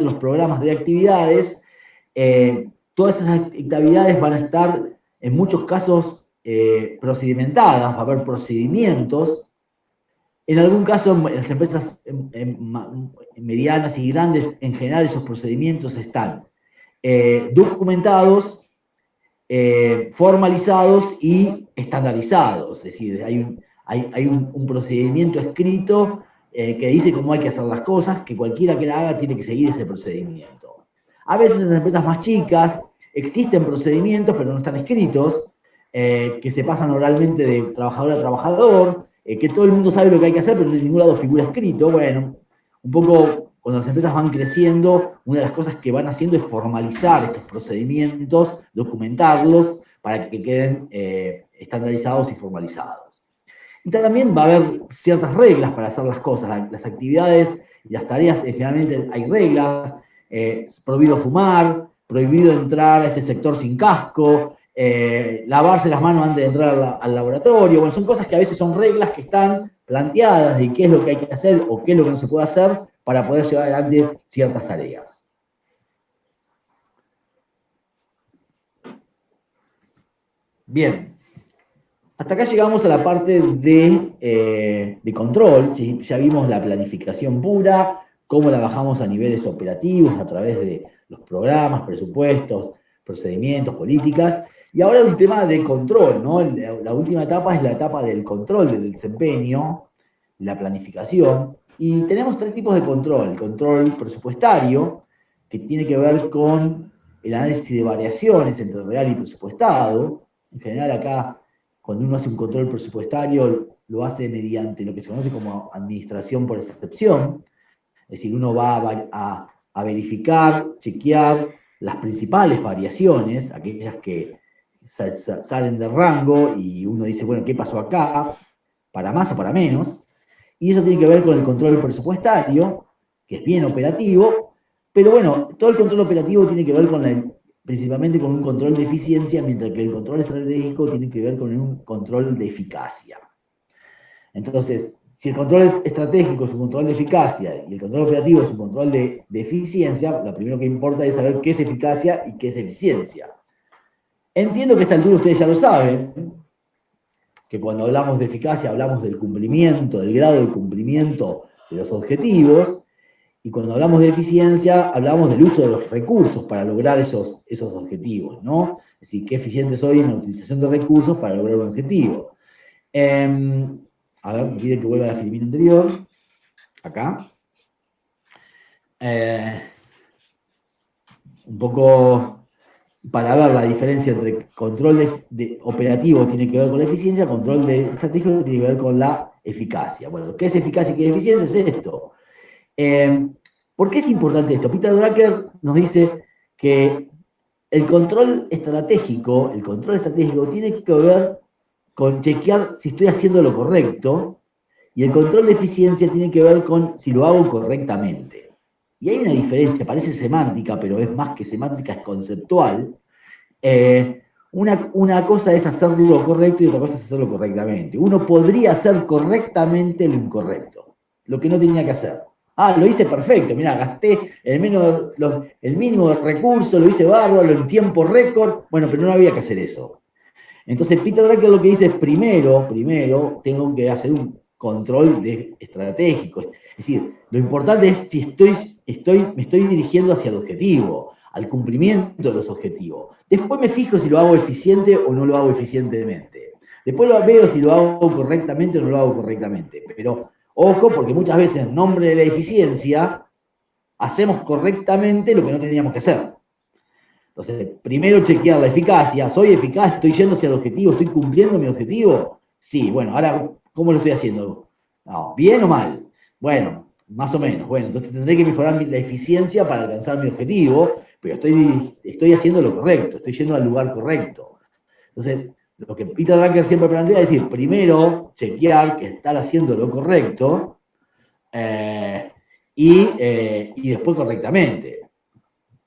los programas de actividades, todas esas actividades van a estar en muchos casos procedimentadas, va a haber procedimientos. En algún caso, en las empresas medianas y grandes, en general esos procedimientos están documentados, formalizados y estandarizados. Es decir, hay un procedimiento escrito que dice cómo hay que hacer las cosas, que cualquiera que la haga tiene que seguir ese procedimiento. A veces en las empresas más chicas existen procedimientos, pero no están escritos, que se pasan oralmente de trabajador a trabajador, que todo el mundo sabe lo que hay que hacer, pero en ningún lado figura escrito. Bueno, un poco cuando las empresas van creciendo, una de las cosas que van haciendo es formalizar estos procedimientos, documentarlos, para que queden estandarizados y formalizados. Y también va a haber ciertas reglas para hacer las cosas. Las actividades y las tareas, generalmente hay reglas, prohibido fumar, prohibido entrar a este sector sin casco, lavarse las manos antes de entrar al laboratorio. Bueno, son cosas que a veces son reglas que están planteadas de qué es lo que hay que hacer o qué es lo que no se puede hacer para poder llevar adelante ciertas tareas. Bien, hasta acá llegamos a la parte de control. ¿Sí? Ya vimos la planificación pura, cómo la bajamos a niveles operativos a través de los programas, presupuestos, procedimientos, políticas. Y ahora un tema de control, ¿no? La última etapa es la etapa del control del desempeño, la planificación. Y tenemos tres tipos de control. El control presupuestario, que tiene que ver con el análisis de variaciones entre real y presupuestado. En general acá, cuando uno hace un control presupuestario, lo hace mediante lo que se conoce como administración por excepción. Es decir, uno va a verificar, chequear las principales variaciones, aquellas que salen de rango y uno dice, bueno, ¿qué pasó acá? Para más o para menos. Y eso tiene que ver con el control presupuestario, que es bien operativo, pero bueno, todo el control operativo tiene que ver principalmente con un control de eficiencia, mientras que el control estratégico tiene que ver con un control de eficacia. Entonces, si el control estratégico es un control de eficacia y el control operativo es un control de eficiencia, lo primero que importa es saber qué es eficacia y qué es eficiencia. Entiendo que a esta altura ustedes ya lo saben, que cuando hablamos de eficacia hablamos del cumplimiento, del grado de cumplimiento de los objetivos, y cuando hablamos de eficiencia hablamos del uso de los recursos para lograr esos objetivos, ¿no? Es decir, qué eficiente soy en la utilización de recursos para lograr un objetivo. A ver, me piden que vuelva a la filmina anterior. Acá. Un poco para ver la diferencia entre control de operativo tiene que ver con la eficiencia, control de estratégico tiene que ver con la eficacia. Bueno, ¿qué es eficacia y qué es eficiencia? Es esto. ¿Por qué es importante esto? Peter Drucker nos dice que el control estratégico tiene que ver con chequear si estoy haciendo lo correcto, y el control de eficiencia tiene que ver con si lo hago correctamente. Y hay una diferencia, parece semántica, pero es más que semántica, es conceptual. Una cosa es hacerlo correcto y otra cosa es hacerlo correctamente. Uno podría hacer correctamente lo incorrecto, lo que no tenía que hacer. Ah, lo hice perfecto, mirá, gasté el mínimo de recursos, lo hice bárbaro, en tiempo récord, bueno, pero no había que hacer eso. Entonces Peter Drucker lo que dice es, primero tengo que hacer un control estratégico. Es decir, lo importante es si me estoy dirigiendo hacia el objetivo, al cumplimiento de los objetivos. Después me fijo si lo hago eficiente o no lo hago eficientemente. Después lo veo si lo hago correctamente o no lo hago correctamente. Pero ojo, porque muchas veces en nombre de la eficiencia hacemos correctamente lo que no teníamos que hacer. Entonces, primero chequear la eficacia. ¿Soy eficaz? ¿Estoy yendo hacia el objetivo? ¿Estoy cumpliendo mi objetivo? Sí, bueno, ahora, ¿cómo lo estoy haciendo? No, ¿bien o mal? Bueno, más o menos. Bueno, entonces tendré que mejorar la eficiencia para alcanzar mi objetivo, pero estoy haciendo lo correcto, estoy yendo al lugar correcto. Entonces, lo que Peter Drucker siempre plantea es decir, primero chequear que están haciendo lo correcto y después correctamente.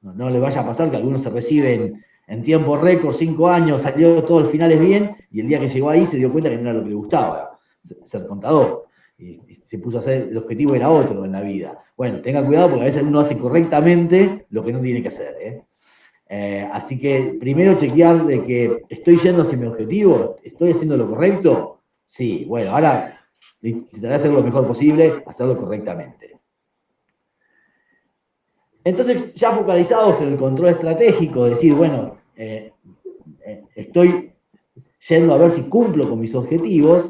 No le vaya a pasar que algunos se reciben en tiempo récord, 5 años, salió todos los finales bien, y el día que llegó ahí se dio cuenta que no era lo que le gustaba, ser contador. Y se puso a hacer, el objetivo era otro en la vida. Bueno, tenga cuidado porque a veces uno hace correctamente lo que no tiene que hacer. Así que primero chequear de que estoy yendo hacia mi objetivo, estoy haciendo lo correcto. Sí, bueno, ahora intentaré hacer lo mejor posible, hacerlo correctamente. Entonces, ya focalizados en el control estratégico, decir, bueno, estoy yendo a ver si cumplo con mis objetivos.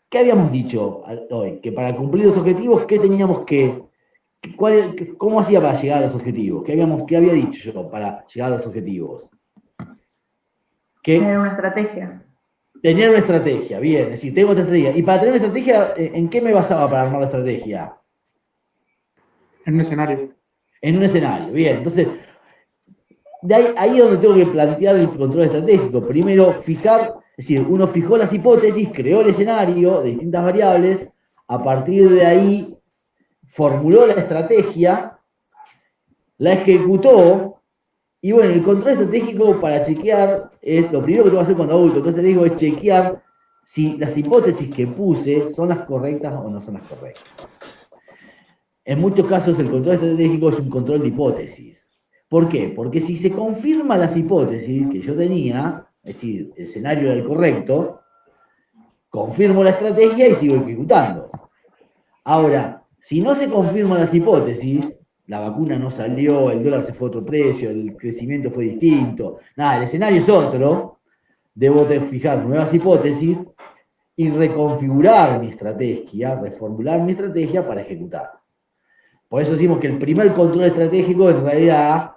¿Qué habíamos dicho hoy? Que para cumplir los objetivos, ¿qué teníamos cómo hacía para llegar a los objetivos? ¿Qué había dicho yo para llegar a los objetivos? Tener una estrategia. Tener una estrategia, bien, es decir, tengo una estrategia. Y para tener una estrategia, ¿en qué me basaba para armar la estrategia? En un escenario. En un escenario, bien. Entonces, ahí es donde tengo que plantear el control estratégico. Primero, fijar, es decir, uno fijó las hipótesis, creó el escenario de distintas variables, a partir de ahí formuló la estrategia, la ejecutó, y bueno, el control estratégico para chequear es, lo primero que tengo que hacer cuando hago el control estratégico es chequear si las hipótesis que puse son las correctas o no son las correctas. En muchos casos el control estratégico es un control de hipótesis. ¿Por qué? Porque si se confirman las hipótesis que yo tenía, es decir, el escenario era el correcto, confirmo la estrategia y sigo ejecutando. Ahora, si no se confirman las hipótesis, la vacuna no salió, el dólar se fue a otro precio, el crecimiento fue distinto, nada, el escenario es otro, debo de fijar nuevas hipótesis y reconfigurar mi estrategia, reformular mi estrategia para ejecutar. Por eso decimos que el primer control estratégico en realidad,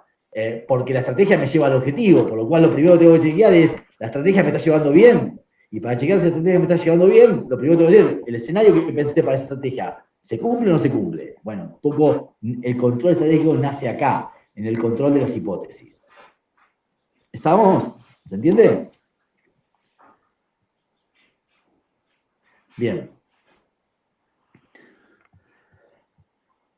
porque la estrategia me lleva al objetivo, por lo cual lo primero que tengo que chequear es, ¿la estrategia me está llevando bien? Y para chequear si la estrategia me está llevando bien, lo primero que tengo que decir, el escenario que pensé para esa estrategia, ¿se cumple o no se cumple? Bueno, un poco el control estratégico nace acá, en el control de las hipótesis. ¿Estamos? ¿Se entiende? Bien.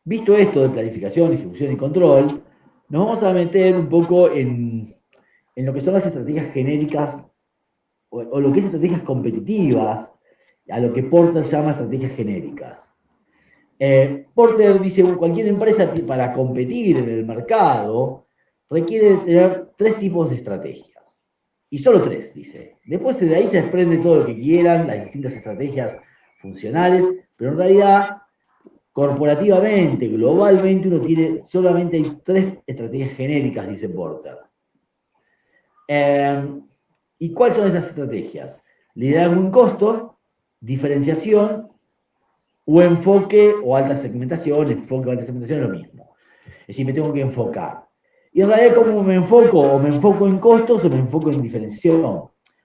Visto esto de planificación, ejecución y control, nos vamos a meter un poco en lo que son las estrategias genéricas o lo que es estrategias competitivas a lo que Porter llama estrategias genéricas. Porter dice, cualquier empresa para competir en el mercado requiere tener 3 tipos de estrategias. Y solo 3, dice. Después de ahí se desprende todo lo que quieran, las distintas estrategias funcionales, pero en realidad, corporativamente, globalmente, uno tiene, solamente hay 3 estrategias genéricas, dice Porter. ¿Y cuáles son esas estrategias? Liderazgo en costo, diferenciación o enfoque o alta segmentación. Enfoque o alta segmentación es lo mismo. Es decir, me tengo que enfocar. Y en realidad, ¿cómo me enfoco? O me enfoco en costos o me enfoco en diferenciación.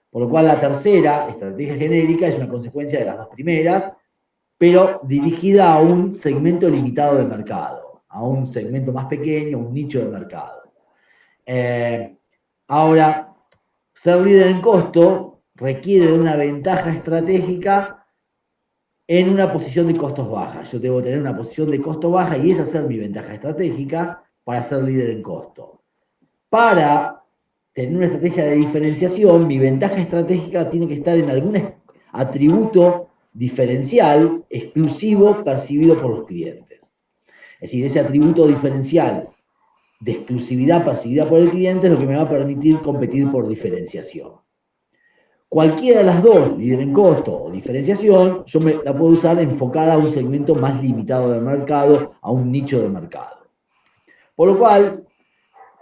Por lo cual, la tercera estrategia genérica es una consecuencia de las 2 primeras, pero dirigida a un segmento limitado de mercado, a un segmento más pequeño, un nicho de mercado. Ahora, ser líder en costo requiere de una ventaja estratégica en una posición de costos baja. Yo debo tener una posición de costo baja y esa ser mi ventaja estratégica para ser líder en costo. Para tener una estrategia de diferenciación, mi ventaja estratégica tiene que estar en algún atributo diferencial exclusivo percibido por los clientes. Es decir, ese atributo diferencial de exclusividad percibida por el cliente es lo que me va a permitir competir por diferenciación. Cualquiera de las dos, líder en costo o diferenciación, yo la puedo usar enfocada a un segmento más limitado del mercado, a un nicho de mercado. Por lo cual,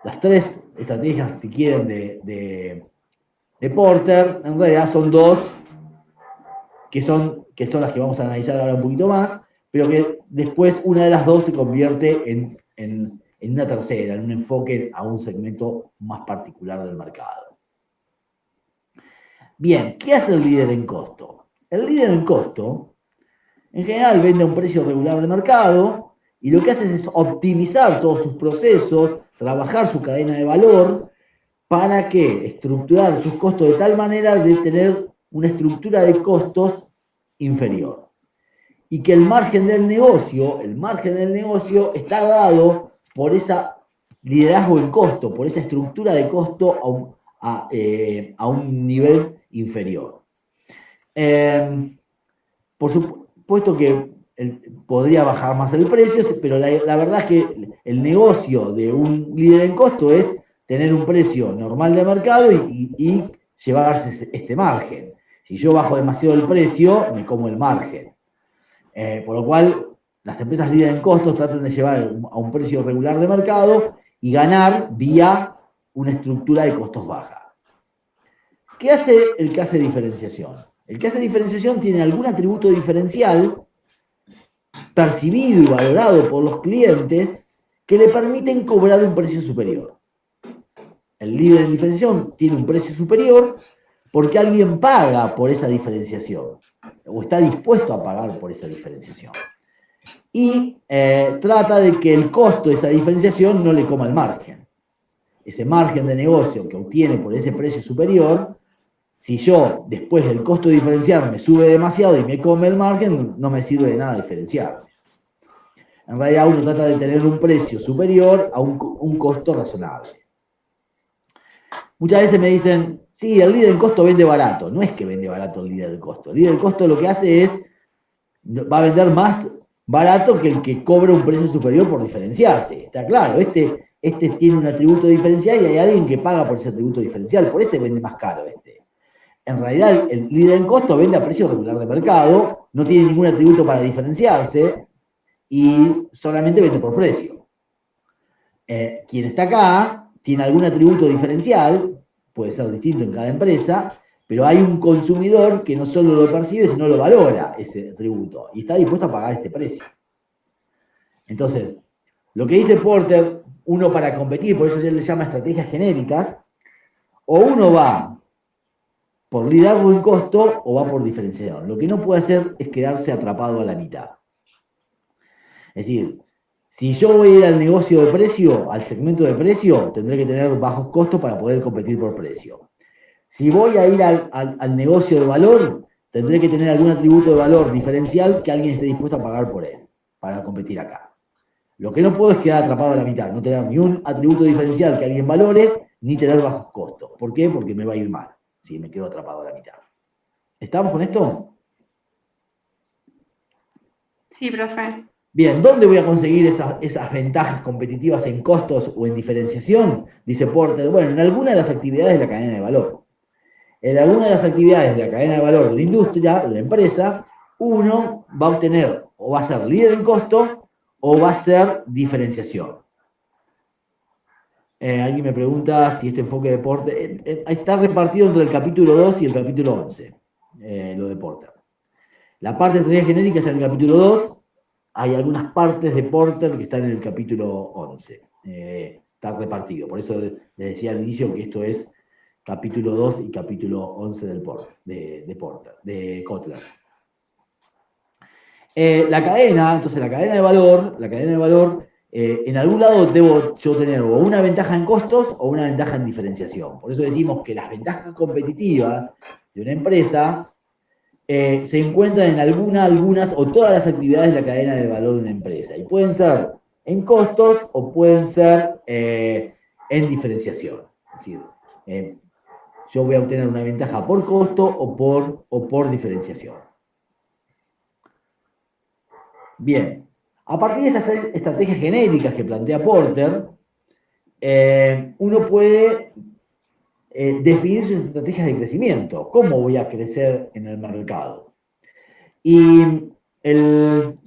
las 3 estrategias, si quieren, de Porter, en realidad son 2 que son las que vamos a analizar ahora un poquito más, pero que después una de las 2 se convierte en una tercera, en un enfoque a un segmento más particular del mercado. Bien, ¿qué hace el líder en costo? El líder en costo, en general, vende a un precio regular de mercado y lo que hace es optimizar todos sus procesos, trabajar su cadena de valor, para que estructurar sus costos de tal manera de tener una estructura de costos inferior. Y que el margen del negocio está dado por ese liderazgo en costo, por esa estructura de costo a un nivel inferior. Por supuesto que podría bajar más el precio, pero la verdad es que el negocio de un líder en costo es tener un precio normal de mercado y llevarse este margen. Si yo bajo demasiado el precio, me como el margen. Por lo cual, las empresas líderes en costos tratan de llevar a un precio regular de mercado y ganar vía una estructura de costos baja. ¿Qué hace el que hace diferenciación? El que hace diferenciación tiene algún atributo diferencial percibido y valorado por los clientes que le permiten cobrar un precio superior. El líder en diferenciación tiene un precio superior porque alguien paga por esa diferenciación o está dispuesto a pagar por esa diferenciación. Y trata de que el costo de esa diferenciación no le coma el margen. Ese margen de negocio que obtiene por ese precio superior, si yo después del costo diferencial me sube demasiado y me come el margen, no me sirve de nada diferenciarme. En realidad uno trata de tener un precio superior a un costo razonable. Muchas veces me dicen, sí, el líder en costo vende barato. No es que vende barato el líder del costo. El líder del costo lo que hace es, va a vender más barato que el que cobra un precio superior por diferenciarse. Está claro, este tiene un atributo diferencial y hay alguien que paga por ese atributo diferencial. Por este vende más caro este. En realidad, el líder en costo vende a precio regular de mercado, no tiene ningún atributo para diferenciarse y solamente vende por precio. Quien está acá tiene algún atributo diferencial, puede ser distinto en cada empresa, pero hay un consumidor que no solo lo percibe, sino lo valora ese atributo y está dispuesto a pagar este precio. Entonces, lo que dice Porter, uno para competir, por eso él le llama estrategias genéricas, o uno va por liderazgo en costo o va por diferenciación. Lo que no puede hacer es quedarse atrapado a la mitad. Es decir, si yo voy a ir al negocio de precio, al segmento de precio, tendré que tener bajos costos para poder competir por precio. Si voy a ir al negocio de valor, tendré que tener algún atributo de valor diferencial que alguien esté dispuesto a pagar por él, para competir acá. Lo que no puedo es quedar atrapado a la mitad, no tener ni un atributo diferencial que alguien valore, ni tener bajos costos. ¿Por qué? Porque me va a ir mal si me quedo atrapado a la mitad. ¿Estamos con esto? Sí, profe. Bien, ¿dónde voy a conseguir esas ventajas competitivas en costos o en diferenciación? Dice Porter. Bueno, en alguna de las actividades de la cadena de valor. En alguna de las actividades de la cadena de valor de una industria, de una empresa, uno va a obtener o va a ser líder en costo o va a ser diferenciación. Alguien me pregunta si este enfoque de Porter está repartido entre el capítulo 2 y el capítulo 11, lo de Porter. La parte de estrategia genérica está en el capítulo 2. Hay algunas partes de Porter que están en el capítulo 11. Está repartido. Por eso les decía al inicio que esto es capítulo 2 y capítulo 11 de Porter, de Kotler. La cadena de valor, en algún lado debo yo tener o una ventaja en costos o una ventaja en diferenciación. Por eso decimos que las ventajas competitivas de una empresa se encuentran en algunas o todas las actividades de la cadena de valor de una empresa. Y pueden ser en costos o pueden ser en diferenciación. Es decir, yo voy a obtener una ventaja por costo o por diferenciación. Bien, a partir de estas estrategias genéricas que plantea Porter, uno puede definir sus estrategias de crecimiento. ¿Cómo voy a crecer en el mercado? Y el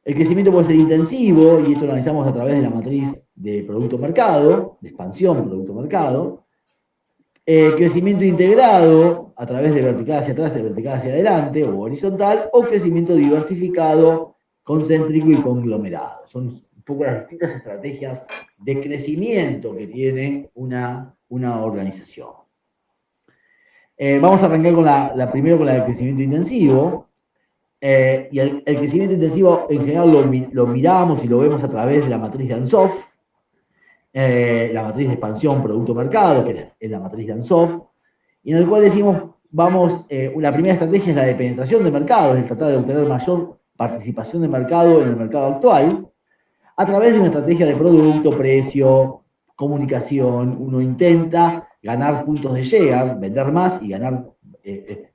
crecimiento puede ser intensivo, y esto lo analizamos a través de la matriz de producto-mercado, de expansión producto-mercado. Crecimiento integrado a través de vertical hacia atrás, de vertical hacia adelante, o horizontal, o crecimiento diversificado, concéntrico y conglomerado. Son un poco las distintas estrategias de crecimiento que tiene una organización. Vamos a arrancar con primero con la del crecimiento intensivo. Y el crecimiento intensivo en general lo miramos y lo vemos a través de la matriz de Ansoff, la matriz de expansión producto-mercado, que es la matriz de Ansoff, y en el cual decimos, la primera estrategia es la de penetración de mercado, es tratar de obtener mayor participación de mercado en el mercado actual, a través de una estrategia de producto, precio, comunicación. Uno intenta ganar puntos de share, vender más y ganar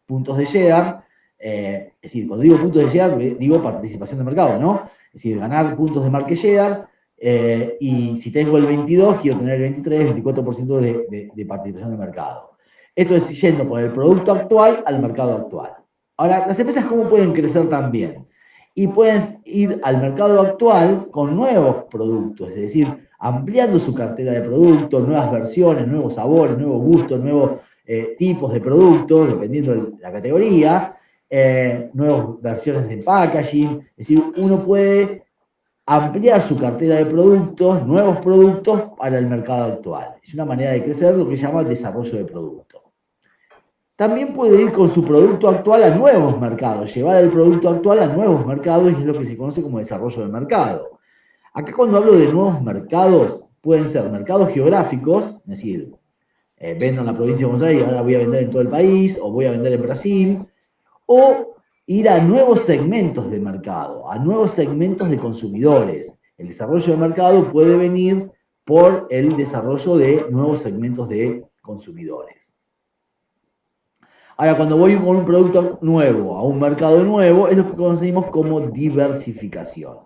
puntos de share. Es decir, cuando digo puntos de share, digo participación de mercado, ¿no? Es decir, ganar puntos de market share, y si tengo el 22, quiero tener el 23, 24% de participación de mercado. Esto es yendo con el producto actual al mercado actual. Ahora, las empresas, ¿cómo pueden crecer también? Y pueden ir al mercado actual con nuevos productos, es decir, ampliando su cartera de productos, nuevas versiones, nuevos sabores, nuevos gustos, nuevos tipos de productos, dependiendo de la categoría, nuevas versiones de packaging. Es decir, uno puede ampliar su cartera de productos, nuevos productos para el mercado actual. Es una manera de crecer, lo que se llama desarrollo de producto. También puede ir con su producto actual a nuevos mercados, llevar el producto actual a nuevos mercados, y es lo que se conoce como desarrollo de mercado. Acá, cuando hablo de nuevos mercados, pueden ser mercados geográficos, es decir, vendo en la provincia de Buenos Aires y ahora voy a vender en todo el país, o voy a vender en Brasil, o ir a nuevos segmentos de mercado, a nuevos segmentos de consumidores. El desarrollo de mercado puede venir por el desarrollo de nuevos segmentos de consumidores. Ahora, cuando voy con un producto nuevo a un mercado nuevo, es lo que conocemos como diversificación.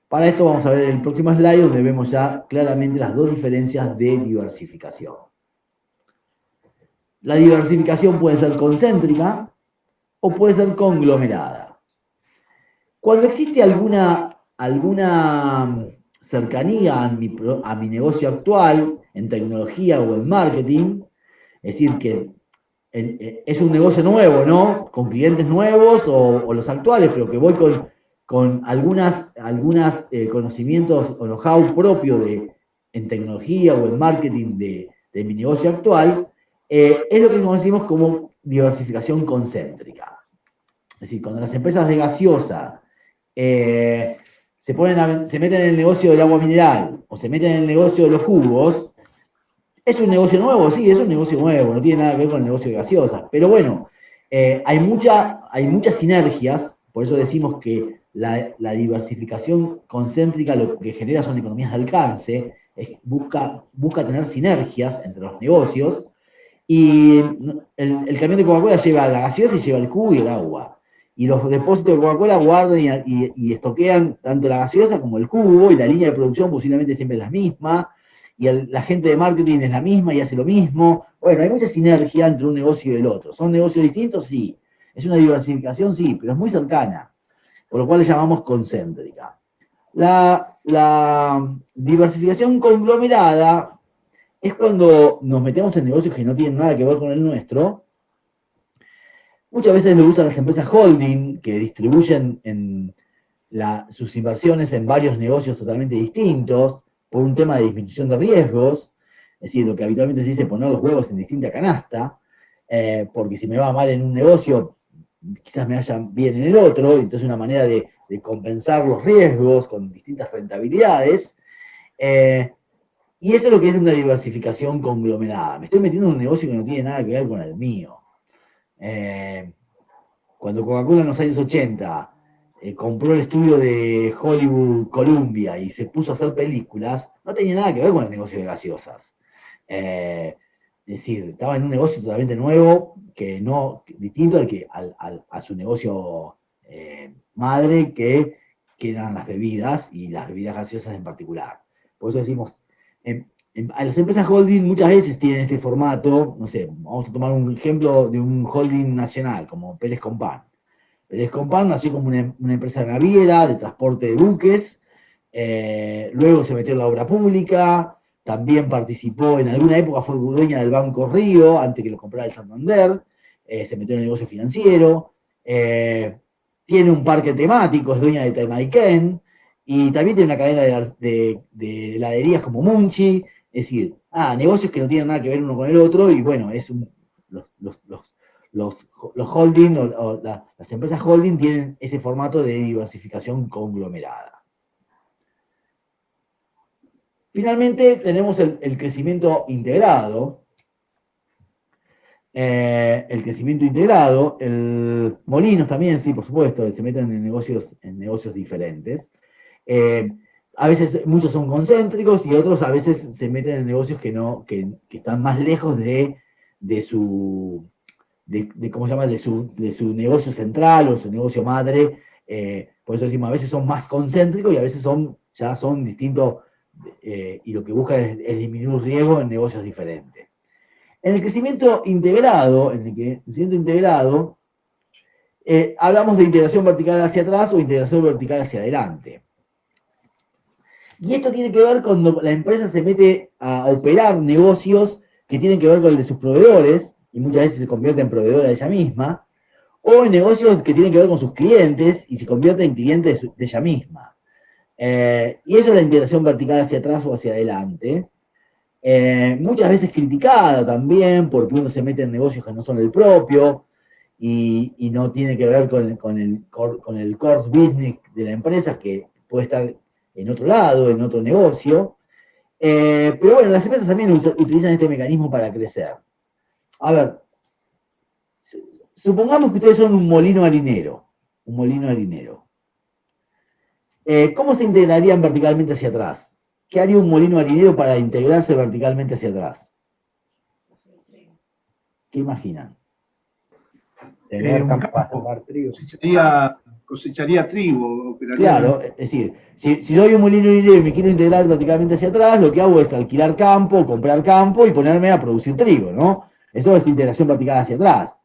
Para esto vamos a ver el próximo slide, donde vemos ya claramente las dos diferencias de diversificación. La diversificación puede ser concéntrica o puede ser conglomerada. Cuando existe alguna cercanía a mi negocio actual, en tecnología o en marketing, es decir, que es un negocio nuevo, ¿no? Con clientes nuevos o los actuales, pero que voy con algunas conocimientos o know-how propio en tecnología o en marketing de mi negocio actual, es lo que conocemos como diversificación concéntrica. Es decir, cuando las empresas de gaseosa se meten en el negocio del agua mineral o se meten en el negocio de los jugos, ¿es un negocio nuevo? Sí, es un negocio nuevo, no tiene nada que ver con el negocio de gaseosas. Pero bueno, hay muchas sinergias, por eso decimos que la diversificación concéntrica lo que genera son economías de alcance, busca tener sinergias entre los negocios, y el camión de Coca-Cola lleva la gaseosa y lleva el jugo y el agua. y los depósitos de Coca-Cola guardan y estoquean tanto la gaseosa como el jugo, y la línea de producción posiblemente siempre es la misma, y la gente de marketing es la misma y hace lo mismo. Bueno, hay mucha sinergia entre un negocio y el otro. ¿Son negocios distintos? Sí. ¿Es una diversificación? Sí, pero es muy cercana, por lo cual le llamamos concéntrica. La diversificación conglomerada es cuando nos metemos en negocios que no tienen nada que ver con el nuestro. Muchas veces lo usan las empresas holding, que distribuyen sus inversiones en varios negocios totalmente distintos, por un tema de disminución de riesgos, es decir, lo que habitualmente se dice poner los huevos en distinta canasta, porque si me va mal en un negocio, quizás me vaya bien en el otro, entonces una manera de compensar los riesgos con distintas rentabilidades, y eso es lo que es una diversificación conglomerada. Me estoy metiendo en un negocio que no tiene nada que ver con el mío. Cuando Coca-Cola en los años 80 compró el estudio de Hollywood Columbia y se puso a hacer películas, no tenía nada que ver con el negocio de gaseosas. Es decir, estaba en un negocio totalmente nuevo, distinto a su negocio madre, que eran las bebidas, y las bebidas gaseosas en particular. Por eso decimos, a las empresas holding muchas veces tienen este formato. No sé, vamos a tomar un ejemplo de un holding nacional, como Pérez Compán. Pérez Compán nació como una empresa naviera de transporte de buques, luego se metió en la obra pública, también participó, en alguna época fue dueña del Banco Río, antes que lo comprara el Santander, se metió en el negocio financiero, tiene un parque temático, es dueña de Taimaiken, y también tiene una cadena de heladerías como Munchi. Es decir, negocios que no tienen nada que ver uno con el otro, y bueno, los holding las empresas holding tienen ese formato de diversificación conglomerada. Finalmente tenemos el crecimiento integrado. Molinos también, sí, por supuesto, se meten en negocios diferentes. A veces muchos son concéntricos y otros a veces se meten en negocios que están más lejos de su negocio central o su negocio madre. Por eso decimos, a veces son más concéntricos y a veces ya son distintos, y lo que buscan es disminuir riesgo en negocios diferentes. En el crecimiento integrado, hablamos de integración vertical hacia atrás o integración vertical hacia adelante. Y esto tiene que ver cuando la empresa se mete a operar negocios que tienen que ver con el de sus proveedores, y muchas veces se convierte en proveedora de ella misma, o en negocios que tienen que ver con sus clientes y se convierte en cliente de ella misma. Y eso es la integración vertical hacia atrás o hacia adelante. Muchas veces criticada también, porque uno se mete en negocios que no son el propio y no tiene que ver con el core business de la empresa, que puede estar en otro lado, en otro negocio. Pero bueno, las empresas también utilizan este mecanismo para crecer. A ver, supongamos que ustedes son un molino harinero. ¿Cómo se integrarían verticalmente hacia atrás? ¿Qué haría un molino harinero para integrarse verticalmente hacia atrás? ¿Qué imaginan? Un campo. Cosecharía trigo. Claro, es decir, si soy un molino harinero y me quiero integrar verticalmente hacia atrás, lo que hago es alquilar campo, comprar campo y ponerme a producir trigo, ¿no? Eso es integración vertical hacia atrás.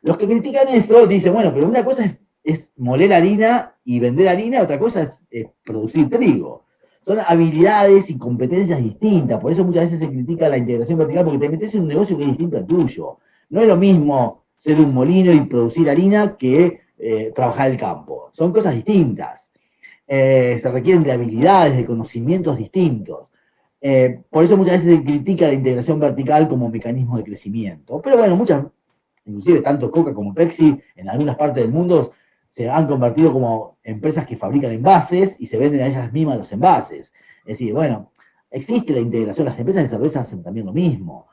Los que critican esto dicen, bueno, pero una cosa es moler harina y vender harina, otra cosa es producir trigo. Son habilidades y competencias distintas, por eso muchas veces se critica la integración vertical, porque te metes en un negocio que es distinto al tuyo. No es lo mismo ser un molino y producir harina que trabajar el campo. Son cosas distintas. Se requieren de habilidades, de conocimientos distintos. Por eso muchas veces se critica la integración vertical como mecanismo de crecimiento. Pero bueno, inclusive tanto Coca como Pepsi, en algunas partes del mundo, se han convertido como empresas que fabrican envases y se venden a ellas mismas los envases. Es decir, bueno, existe la integración, las empresas de cerveza hacen también lo mismo.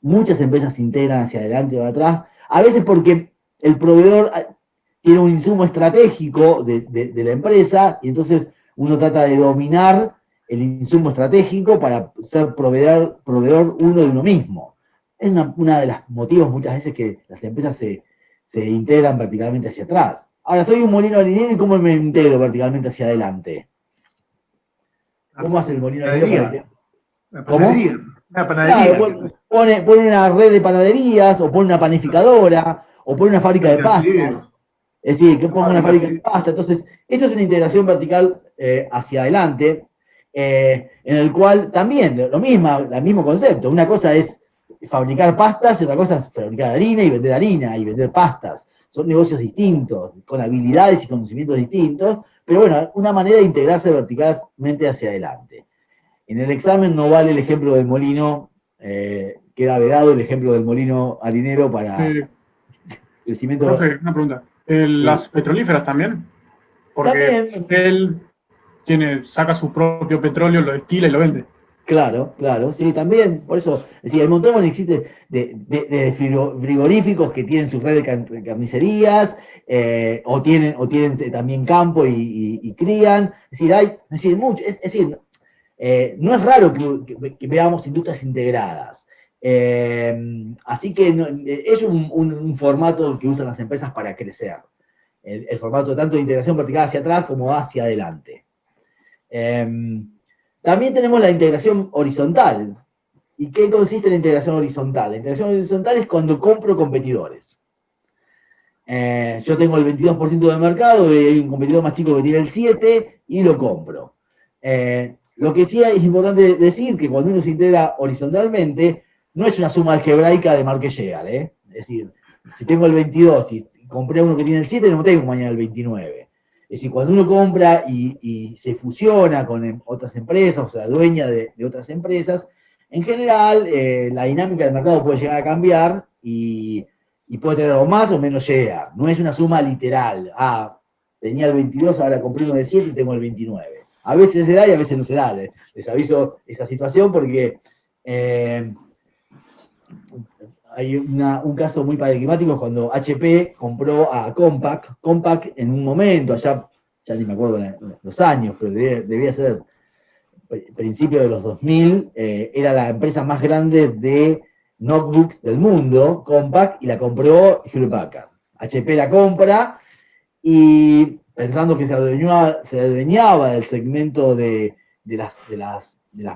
Muchas empresas se integran hacia adelante o atrás, a veces porque el proveedor tiene un insumo estratégico de la empresa, y entonces uno trata de dominar el insumo estratégico para ser proveedor uno de uno mismo. Es una de los motivos muchas veces que las empresas se se integran verticalmente hacia atrás. Ahora, soy un molino harinero y ¿cómo me integro verticalmente hacia adelante? ¿Cómo hace el molino harinero? La ¿Cómo? panadería. Una panadería. Claro, pone una red de panaderías, o pone una panificadora, o pone una fábrica de pastas. Es decir, que ponga una fábrica de pasta. Entonces, esto es una integración vertical hacia adelante, en el cual también, el mismo concepto. Una cosa es fabricar pastas y otra cosa es fabricar harina y vender pastas. Son negocios distintos, con habilidades y conocimientos distintos, pero bueno, una manera de integrarse verticalmente hacia adelante. En el examen no vale el ejemplo del molino, queda vedado el ejemplo del molino harinero para crecimiento. Profe, una pregunta. ¿Las petrolíferas también? Porque también, él saca su propio petróleo, lo destila y lo vende. Claro, sí, también, por eso, es decir, hay un montón existe de frigoríficos que tienen su red de carnicerías, o tienen también campo y crían, es decir, mucho, es decir, no es raro que veamos industrias integradas. Así que es un formato que usan las empresas para crecer, el formato tanto de integración vertical hacia atrás como hacia adelante. También tenemos la integración horizontal. ¿Y qué consiste la integración horizontal? La integración horizontal es cuando compro competidores. Yo tengo el 22% del mercado, y hay un competidor más chico que tiene el 7% y lo compro. Lo que sí es importante decir que cuando uno se integra horizontalmente, no es una suma algebraica de market share. Es decir, si tengo el 22 y compré uno que tiene el 7, no tengo mañana el 29. Es decir, cuando uno compra y se fusiona con otras empresas, o sea, dueña de otras empresas, en general la dinámica del mercado puede llegar a cambiar y puede tener o más o menos share. No es una suma literal. Tenía el 22, ahora compré uno de 7 y tengo el 29. A veces se da y a veces no se da. Les aviso esa situación porque hay un caso muy paradigmático cuando HP compró a Compaq. Compaq en un momento, allá, ya ni me acuerdo los años, pero debía ser principio de los 2000, era la empresa más grande de notebooks del mundo, Compaq, y la compró Hewlett Packard. HP la compra y pensando que se adueñaba del segmento de las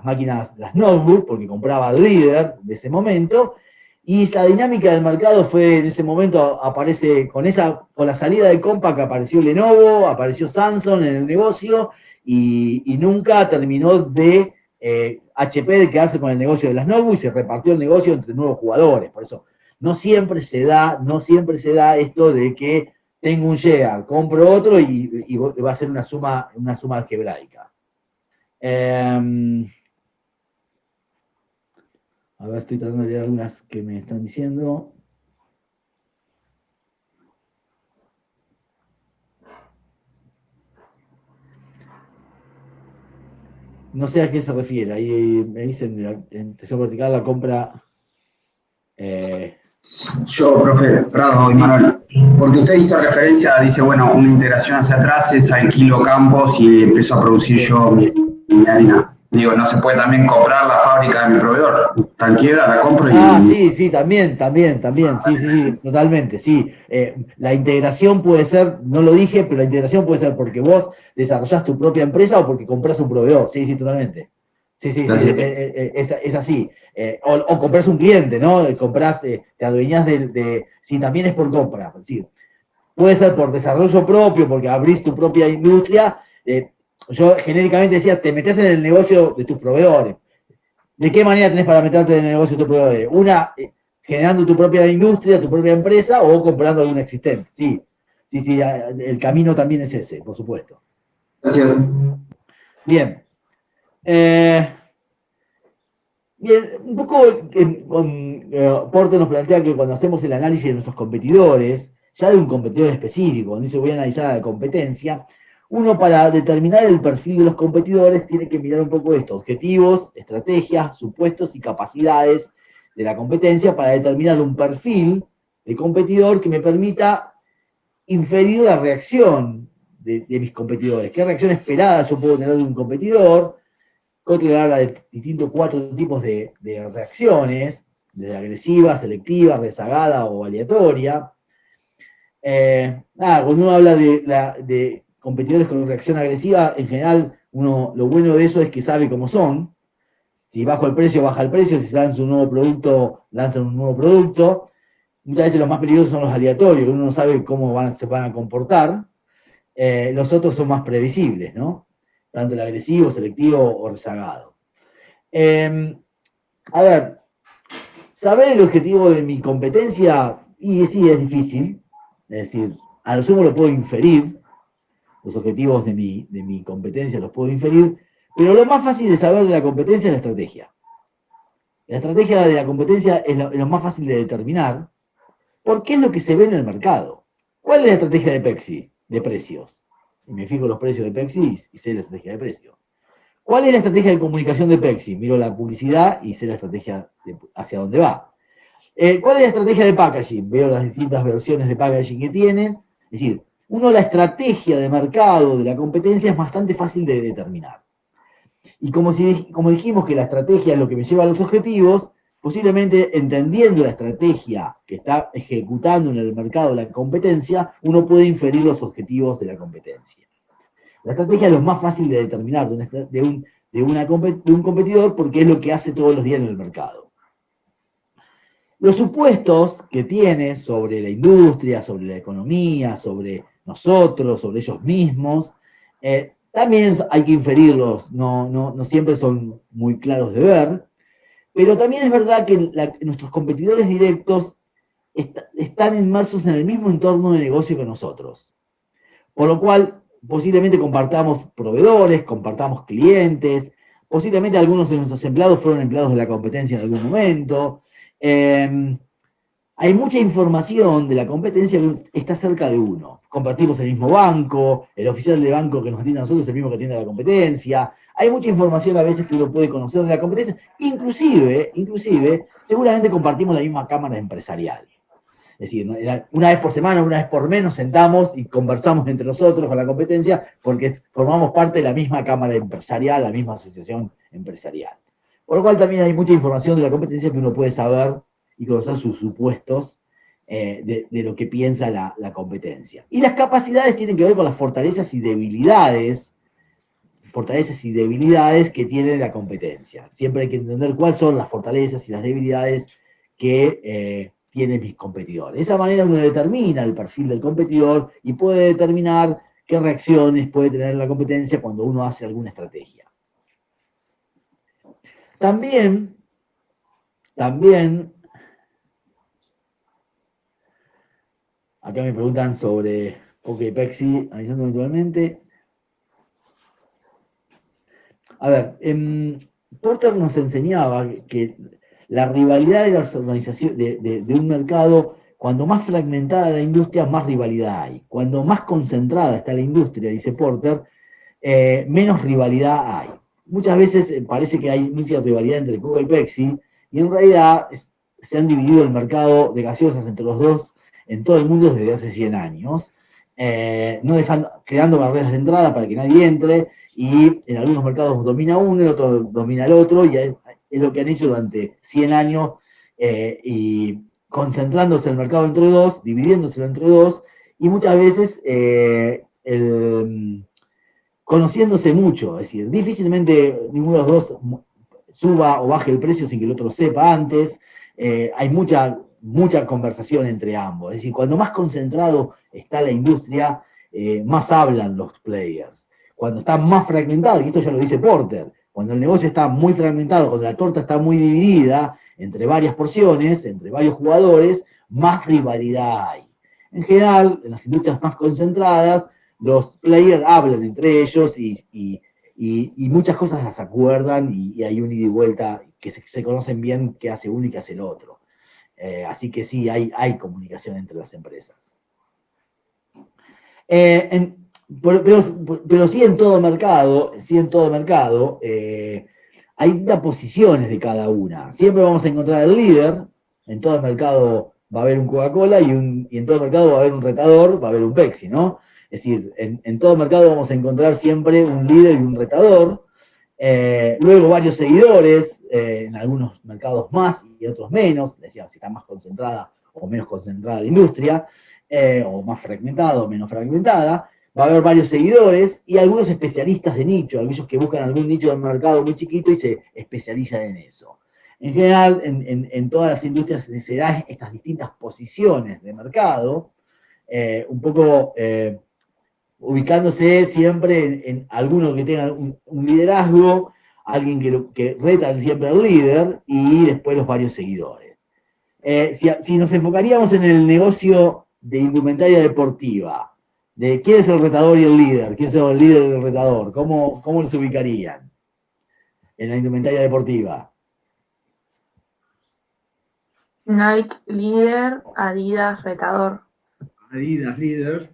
máquinas, las notebooks, porque compraba el líder de ese momento. Y esa dinámica del mercado fue, en ese momento aparece, con la salida de Compaq apareció Lenovo, apareció Samsung en el negocio, y nunca terminó de HP de quedarse con el negocio de las notebooks y se repartió el negocio entre nuevos jugadores. Por eso, no siempre se da esto de que tengo un share, compro otro y va a ser una suma algebraica. A ver, estoy tratando de leer algunas que me están diciendo. No sé a qué se refiere. Ahí me dicen en integración vertical la compra. Yo, profe, Prado y Manuel, porque usted hizo referencia, dice, bueno, una integración hacia atrás es alquilo campos y empiezo a producir yo mi harina. Digo, no se puede también comprar la fábrica de mi proveedor. Tan quiera, la compro y... Sí, también, sí, totalmente, sí. La integración puede ser, no lo dije, pero la integración puede ser porque vos desarrollás tu propia empresa o porque compras un proveedor. Sí, totalmente. Sí, es así. O compras un cliente, ¿no? Te adueñás sí, también es por compra. Sí. Puede ser por desarrollo propio, porque abrís tu propia industria. Yo genéricamente decía, te metés en el negocio de tus proveedores. ¿De qué manera tenés para meterte en el negocio de tus proveedores? Una, generando tu propia industria, tu propia empresa, o comprando alguna existente. Sí, el camino también es ese, por supuesto. Gracias. Bien. Bien, un poco Porter nos plantea que cuando hacemos el análisis de nuestros competidores, ya de un competidor específico, cuando dice voy a analizar a la competencia, uno para determinar el perfil de los competidores tiene que mirar un poco esto, objetivos, estrategias, supuestos y capacidades de la competencia para determinar un perfil de competidor que me permita inferir la reacción de mis competidores. ¿Qué reacción esperada yo puedo tener de un competidor? Kotler habla de distintos 4 tipos de reacciones, desde agresiva, selectiva, rezagada o aleatoria. Cuando uno habla de competidores con reacción agresiva, en general, lo bueno de eso es que sabe cómo son. Si bajo el precio, baja el precio. Si lanzan un nuevo producto, lanzan un nuevo producto. Muchas veces los más peligrosos son los aleatorios, que uno no sabe cómo se van a comportar. Los otros son más previsibles, ¿no? Tanto el agresivo, selectivo o rezagado. A ver, saber el objetivo de mi competencia, y sí, es difícil. Es decir, a lo sumo lo puedo inferir, los objetivos de mi competencia los puedo inferir, pero lo más fácil de saber de la competencia es la estrategia. La estrategia de la competencia es lo más fácil de determinar, porque es lo que se ve en el mercado. ¿Cuál es la estrategia de Pepsi? De precios. Y me fijo los precios de Pepsi y sé la estrategia de precios. ¿Cuál es la estrategia de comunicación de Pepsi? Miro la publicidad y sé la estrategia hacia dónde va. ¿Cuál es la estrategia de packaging? Veo las distintas versiones de packaging que tienen. Es decir, la estrategia de mercado de la competencia es bastante fácil de determinar. Y como dijimos que la estrategia es lo que me lleva a los objetivos, posiblemente entendiendo la estrategia que está ejecutando en el mercado la competencia, uno puede inferir los objetivos de la competencia. La estrategia es lo más fácil de determinar de un competidor porque es lo que hace todos los días en el mercado. Los supuestos que tiene sobre la industria, sobre la economía, sobre nosotros, sobre ellos mismos, también hay que inferirlos, no siempre son muy claros de ver, pero también es verdad que nuestros competidores directos están inmersos en el mismo entorno de negocio que nosotros. Por lo cual, posiblemente compartamos proveedores, compartamos clientes, posiblemente algunos de nuestros empleados fueron empleados de la competencia en algún momento. Hay mucha información de la competencia que está cerca de uno. Compartimos el mismo banco, el oficial de banco que nos atiende a nosotros es el mismo que atiende a la competencia. Hay mucha información a veces que uno puede conocer de la competencia. Inclusive, seguramente compartimos la misma cámara empresarial. Es decir, una vez por semana, una vez por mes nos sentamos y conversamos entre nosotros con la competencia porque formamos parte de la misma cámara empresarial, la misma asociación empresarial. Por lo cual también hay mucha información de la competencia que uno puede saber y conocer sus supuestos de lo que piensa la competencia. Y las capacidades tienen que ver con las fortalezas y debilidades que tiene la competencia. Siempre hay que entender cuáles son las fortalezas y las debilidades que tienen mis competidores. De esa manera uno determina el perfil del competidor y puede determinar qué reacciones puede tener la competencia cuando uno hace alguna estrategia. También, acá me preguntan sobre Pepsi, analizando eventualmente. A ver, Porter nos enseñaba que la rivalidad de las organizaciones de un mercado, cuando más fragmentada la industria, más rivalidad hay. Cuando más concentrada está la industria, dice Porter, menos rivalidad hay. Muchas veces parece que hay mucha rivalidad entre Coca y Pepsi, y en realidad se han dividido el mercado de gaseosas entre los dos en todo el mundo desde hace 100 años, creando barreras de entrada para que nadie entre, y en algunos mercados domina uno, en otros domina el otro, y es lo que han hecho durante 100 años, y concentrándose el mercado entre dos, dividiéndoselo entre dos, y muchas veces conociéndose mucho, es decir, difícilmente ninguno de los dos suba o baje el precio sin que el otro sepa antes. Hay mucha conversación entre ambos, es decir, cuando más concentrado está la industria, más hablan los players. Cuando está más fragmentado, y esto ya lo dice Porter, cuando el negocio está muy fragmentado, cuando la torta está muy dividida entre varias porciones, entre varios jugadores, más rivalidad hay. En general, en las industrias más concentradas, los players hablan entre ellos y muchas cosas las acuerdan y hay un ida y vuelta que se conocen bien qué hace uno y qué hace el otro. Así que sí, hay comunicación entre las empresas. Pero sí en todo mercado, hay distintas posiciones de cada una. Siempre vamos a encontrar el líder, en todo mercado va a haber un Coca-Cola y en todo mercado va a haber un retador, va a haber un Pepsi, ¿no? Es decir, en todo mercado vamos a encontrar siempre un líder y un retador, luego varios seguidores, en algunos mercados más y otros menos, decíamos, si está más concentrada o menos concentrada la industria, o más fragmentada o menos fragmentada, va a haber varios seguidores y algunos especialistas de nicho, aquellos que buscan algún nicho de mercado muy chiquito y se especializan en eso. En general, en todas las industrias se dan estas distintas posiciones de mercado, un poco ubicándose siempre en alguno que tenga un liderazgo, alguien que reta siempre al líder y después los varios seguidores. Si nos enfocaríamos en el negocio de indumentaria deportiva, de quién es el retador y el líder, quién es el líder y el retador, ¿cómo los ubicarían en la indumentaria deportiva? Nike líder, Adidas retador. Adidas, líder.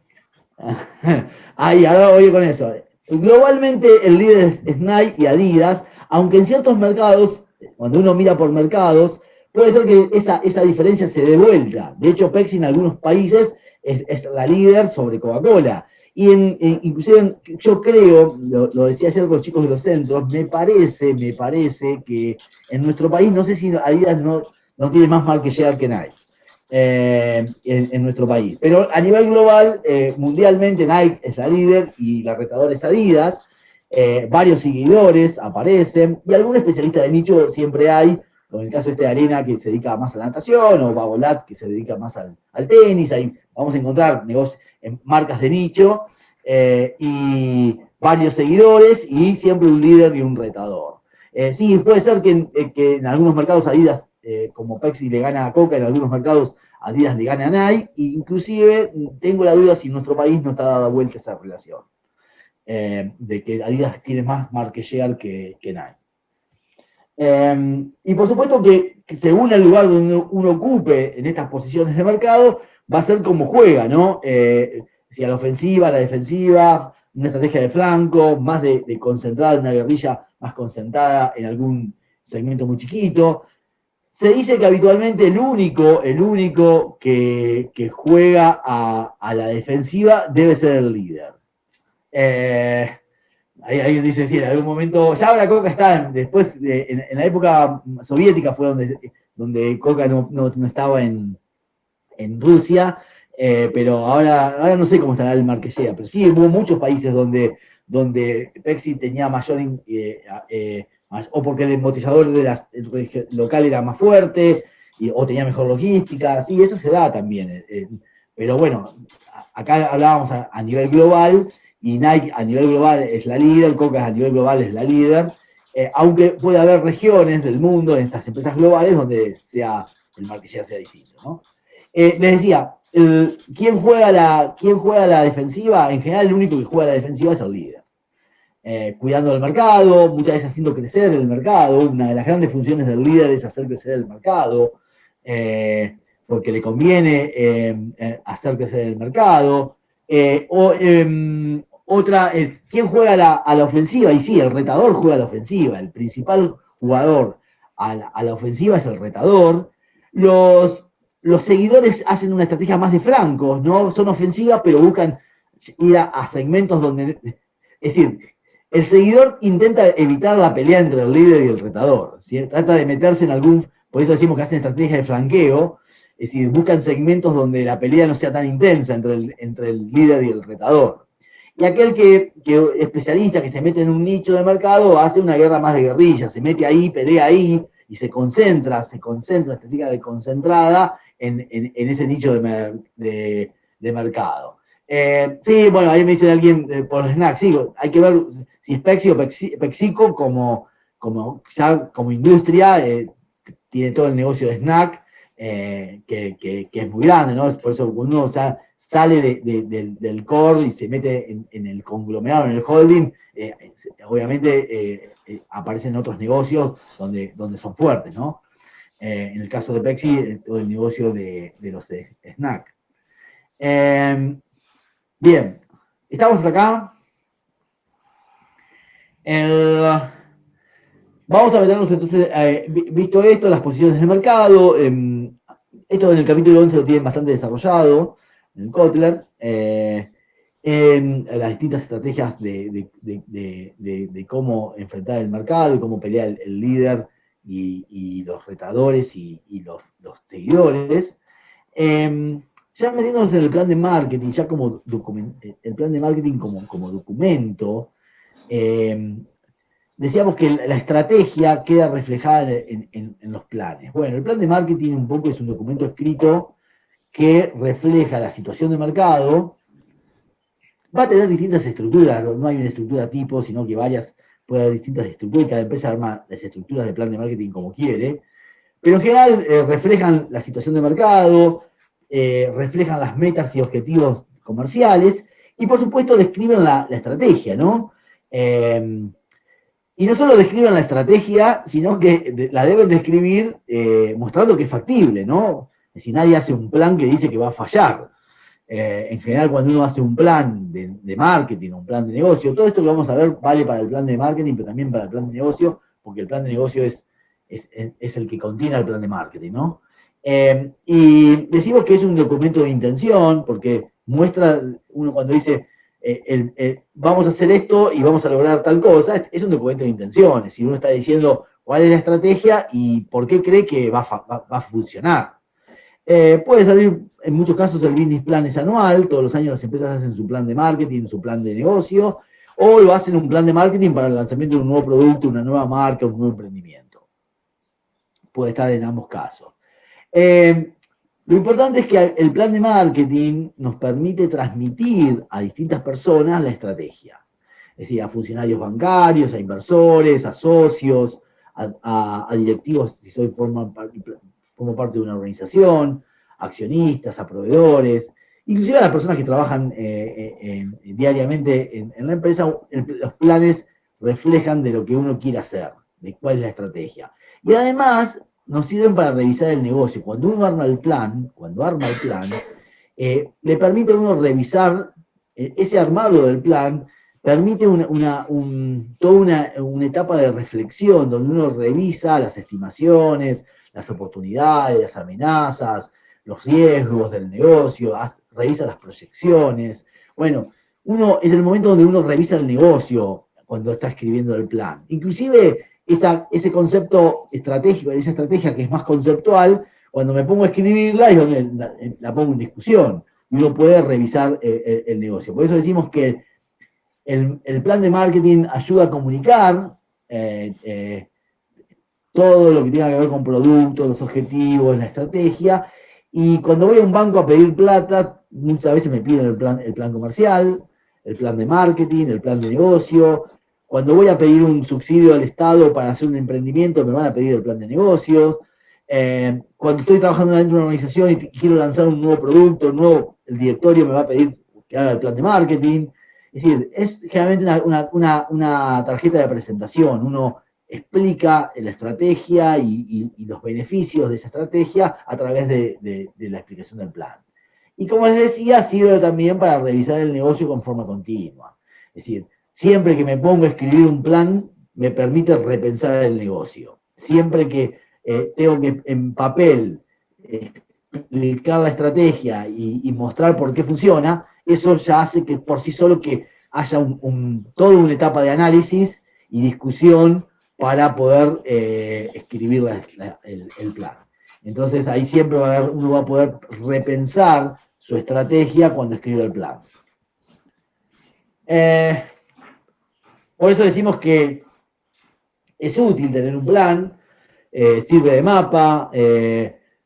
Ahí, ahora voy con eso. Globalmente el líder es Nike y Adidas, aunque en ciertos mercados, cuando uno mira por mercados, puede ser que esa diferencia se dé vuelta. De hecho, Pepsi en algunos países es la líder sobre Coca-Cola. Y inclusive yo creo, lo decía ayer con los chicos de los centros, me parece que en nuestro país, no sé si Adidas no tiene más market share que Nike. En nuestro país. Pero a nivel global, mundialmente Nike es la líder y la retadora es Adidas. Varios seguidores aparecen y algún especialista de nicho siempre hay, como en el caso de Arena que se dedica más a la natación o Babolat que se dedica más al tenis. Ahí vamos a encontrar negocios, marcas de nicho y varios seguidores y siempre un líder y un retador. Sí, puede ser que en algunos mercados Adidas como Pepsi le gana a Coca, en algunos mercados Adidas le gana a Nike, e inclusive tengo la duda si en nuestro país no está dada vuelta esa relación, de que Adidas tiene más market share que Nike. Y por supuesto que según el lugar donde uno ocupe en estas posiciones de mercado, va a ser como juega, ¿no? Si a la ofensiva, a la defensiva, una estrategia de flanco, más de concentrada, una guerrilla más concentrada en algún segmento muy chiquito. Se dice que habitualmente el único que juega a la defensiva debe ser el líder. Alguien dice, sí, en algún momento, ya ahora Coca está, después, en la época soviética fue donde Coca no estaba en Rusia, pero ahora no sé cómo estará el market share, pero sí hubo muchos países donde Pepsi tenía mayor o porque el embotellador local era más fuerte, o tenía mejor logística, sí, eso se da también. Pero bueno, acá hablábamos a nivel global, y Nike a nivel global es la líder, Coca a nivel global es la líder, aunque puede haber regiones del mundo, en estas empresas globales, donde el market share sea distinto, ¿no? Les decía, ¿quién juega la defensiva? En general, el único que juega la defensiva es el líder. Cuidando el mercado, muchas veces haciendo crecer el mercado. Una de las grandes funciones del líder es hacer crecer el mercado, porque le conviene hacer crecer el mercado. Otra es, ¿quién juega a la ofensiva? Y sí, el retador juega a la ofensiva. El principal jugador a la ofensiva es el retador. Los seguidores hacen una estrategia más de flancos, ¿no? Son ofensivas, pero buscan ir a segmentos donde... Es decir, el seguidor intenta evitar la pelea entre el líder y el retador, ¿sí? Trata de meterse en por eso decimos que hacen estrategias de flanqueo, es decir, buscan segmentos donde la pelea no sea tan intensa entre el líder y el retador. Y aquel que especialista que se mete en un nicho de mercado hace una guerra más de guerrilla, se mete ahí, pelea ahí y se concentra, una estrategia de concentrada en ese nicho de mercado. Sí, bueno, ahí me dice alguien por los snacks, sí, hay que ver si es Pepsi o PepsiCo como industria, tiene todo el negocio de snack, que es muy grande, ¿no? Por eso cuando uno sale del core y se mete en el conglomerado, en el holding, obviamente aparecen otros negocios donde son fuertes, ¿no? En el caso de Pepsi, todo el negocio de los snacks. Bien, estamos hasta acá. Vamos a meternos entonces, visto esto, las posiciones de mercado. Esto en el capítulo 11 lo tienen bastante desarrollado, en Kotler. En las distintas estrategias de cómo enfrentar el mercado y cómo pelear el líder y los retadores y los seguidores. Ya metiéndonos en el plan de marketing, ya como el plan de marketing como documento, decíamos que la estrategia queda reflejada en los planes. Bueno, el plan de marketing un poco es un documento escrito que refleja la situación de mercado. Va a tener distintas estructuras, no hay una estructura tipo, sino que puede haber distintas estructuras y cada empresa arma las estructuras de plan de marketing como quiere. Pero en general reflejan la situación de mercado, reflejan las metas y objetivos comerciales y por supuesto describen la estrategia, ¿no? Y no solo describen la estrategia, sino que la deben describir mostrando que es factible, ¿no? Es decir, nadie hace un plan que dice que va a fallar. En general, cuando uno hace un plan de marketing, un plan de negocio, todo esto que vamos a ver vale para el plan de marketing, pero también para el plan de negocio, porque el plan de negocio es el que contiene el plan de marketing, ¿no? Y decimos que es un documento de intención, porque muestra, uno cuando dice, vamos a hacer esto y vamos a lograr tal cosa, es un documento de intenciones, si uno está diciendo cuál es la estrategia y por qué cree que va a funcionar. Puede salir, en muchos casos el business plan es anual, todos los años las empresas hacen su plan de marketing, su plan de negocio, o lo hacen un plan de marketing para el lanzamiento de un nuevo producto, una nueva marca, un nuevo emprendimiento. Puede estar en ambos casos. Lo importante es que el plan de marketing nos permite transmitir a distintas personas la estrategia. Es decir, a funcionarios bancarios, a inversores, a socios, a directivos, si formo parte de una organización, accionistas, a proveedores, inclusive a las personas que trabajan diariamente en la empresa. Los planes reflejan de lo que uno quiere hacer, de cuál es la estrategia. Y además nos sirven para revisar el negocio. Cuando uno arma el plan, le permite a uno revisar ese armado del plan, permite toda una etapa de reflexión donde uno revisa las estimaciones, las oportunidades, las amenazas, los riesgos del negocio, revisa las proyecciones. Bueno, es el momento donde uno revisa el negocio cuando está escribiendo el plan. Inclusive ese concepto estratégico, esa estrategia que es más conceptual, cuando me pongo a escribirla es donde la pongo en discusión. Y uno puede revisar el negocio. Por eso decimos que el plan de marketing ayuda a comunicar todo lo que tenga que ver con productos, los objetivos, la estrategia. Y cuando voy a un banco a pedir plata, muchas veces me piden el plan comercial, el plan de marketing, el plan de negocio. Cuando voy a pedir un subsidio al Estado para hacer un emprendimiento, me van a pedir el plan de negocio. Cuando estoy trabajando dentro de una organización y quiero lanzar un nuevo producto, el directorio me va a pedir que haga el plan de marketing. Es decir, es generalmente una tarjeta de presentación. Uno explica la estrategia y los beneficios de esa estrategia a través de la explicación del plan. Y como les decía, sirve también para revisar el negocio con forma continua. Es decir, siempre que me pongo a escribir un plan, me permite repensar el negocio. Siempre que tengo que en papel explicar la estrategia y mostrar por qué funciona, eso ya hace que por sí solo que haya toda una etapa de análisis y discusión para poder escribir el plan. Entonces ahí siempre uno va a poder repensar su estrategia cuando escribe el plan. Por eso decimos que es útil tener un plan, sirve de mapa,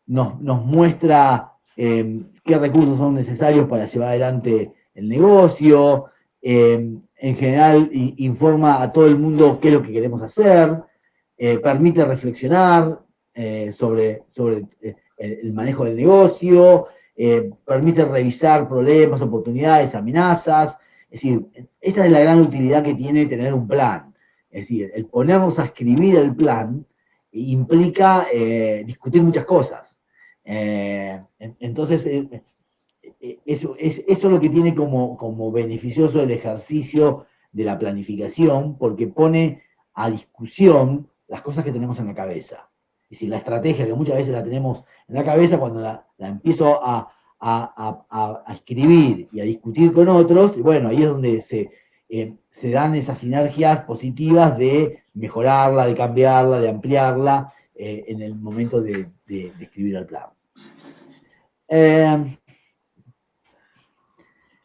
nos muestra qué recursos son necesarios para llevar adelante el negocio, en general informa a todo el mundo qué es lo que queremos hacer, permite reflexionar sobre el manejo del negocio, permite revisar problemas, oportunidades, amenazas. Es decir, esa es la gran utilidad que tiene tener un plan. Es decir, el ponernos a escribir el plan implica discutir muchas cosas. Entonces, eso es lo que tiene como beneficioso el ejercicio de la planificación, porque pone a discusión las cosas que tenemos en la cabeza. Es decir, la estrategia que muchas veces la tenemos en la cabeza, cuando la empiezo a escribir y a discutir con otros, bueno, ahí es donde se dan esas sinergias positivas de mejorarla, de cambiarla, de ampliarla en el momento de escribir el plan.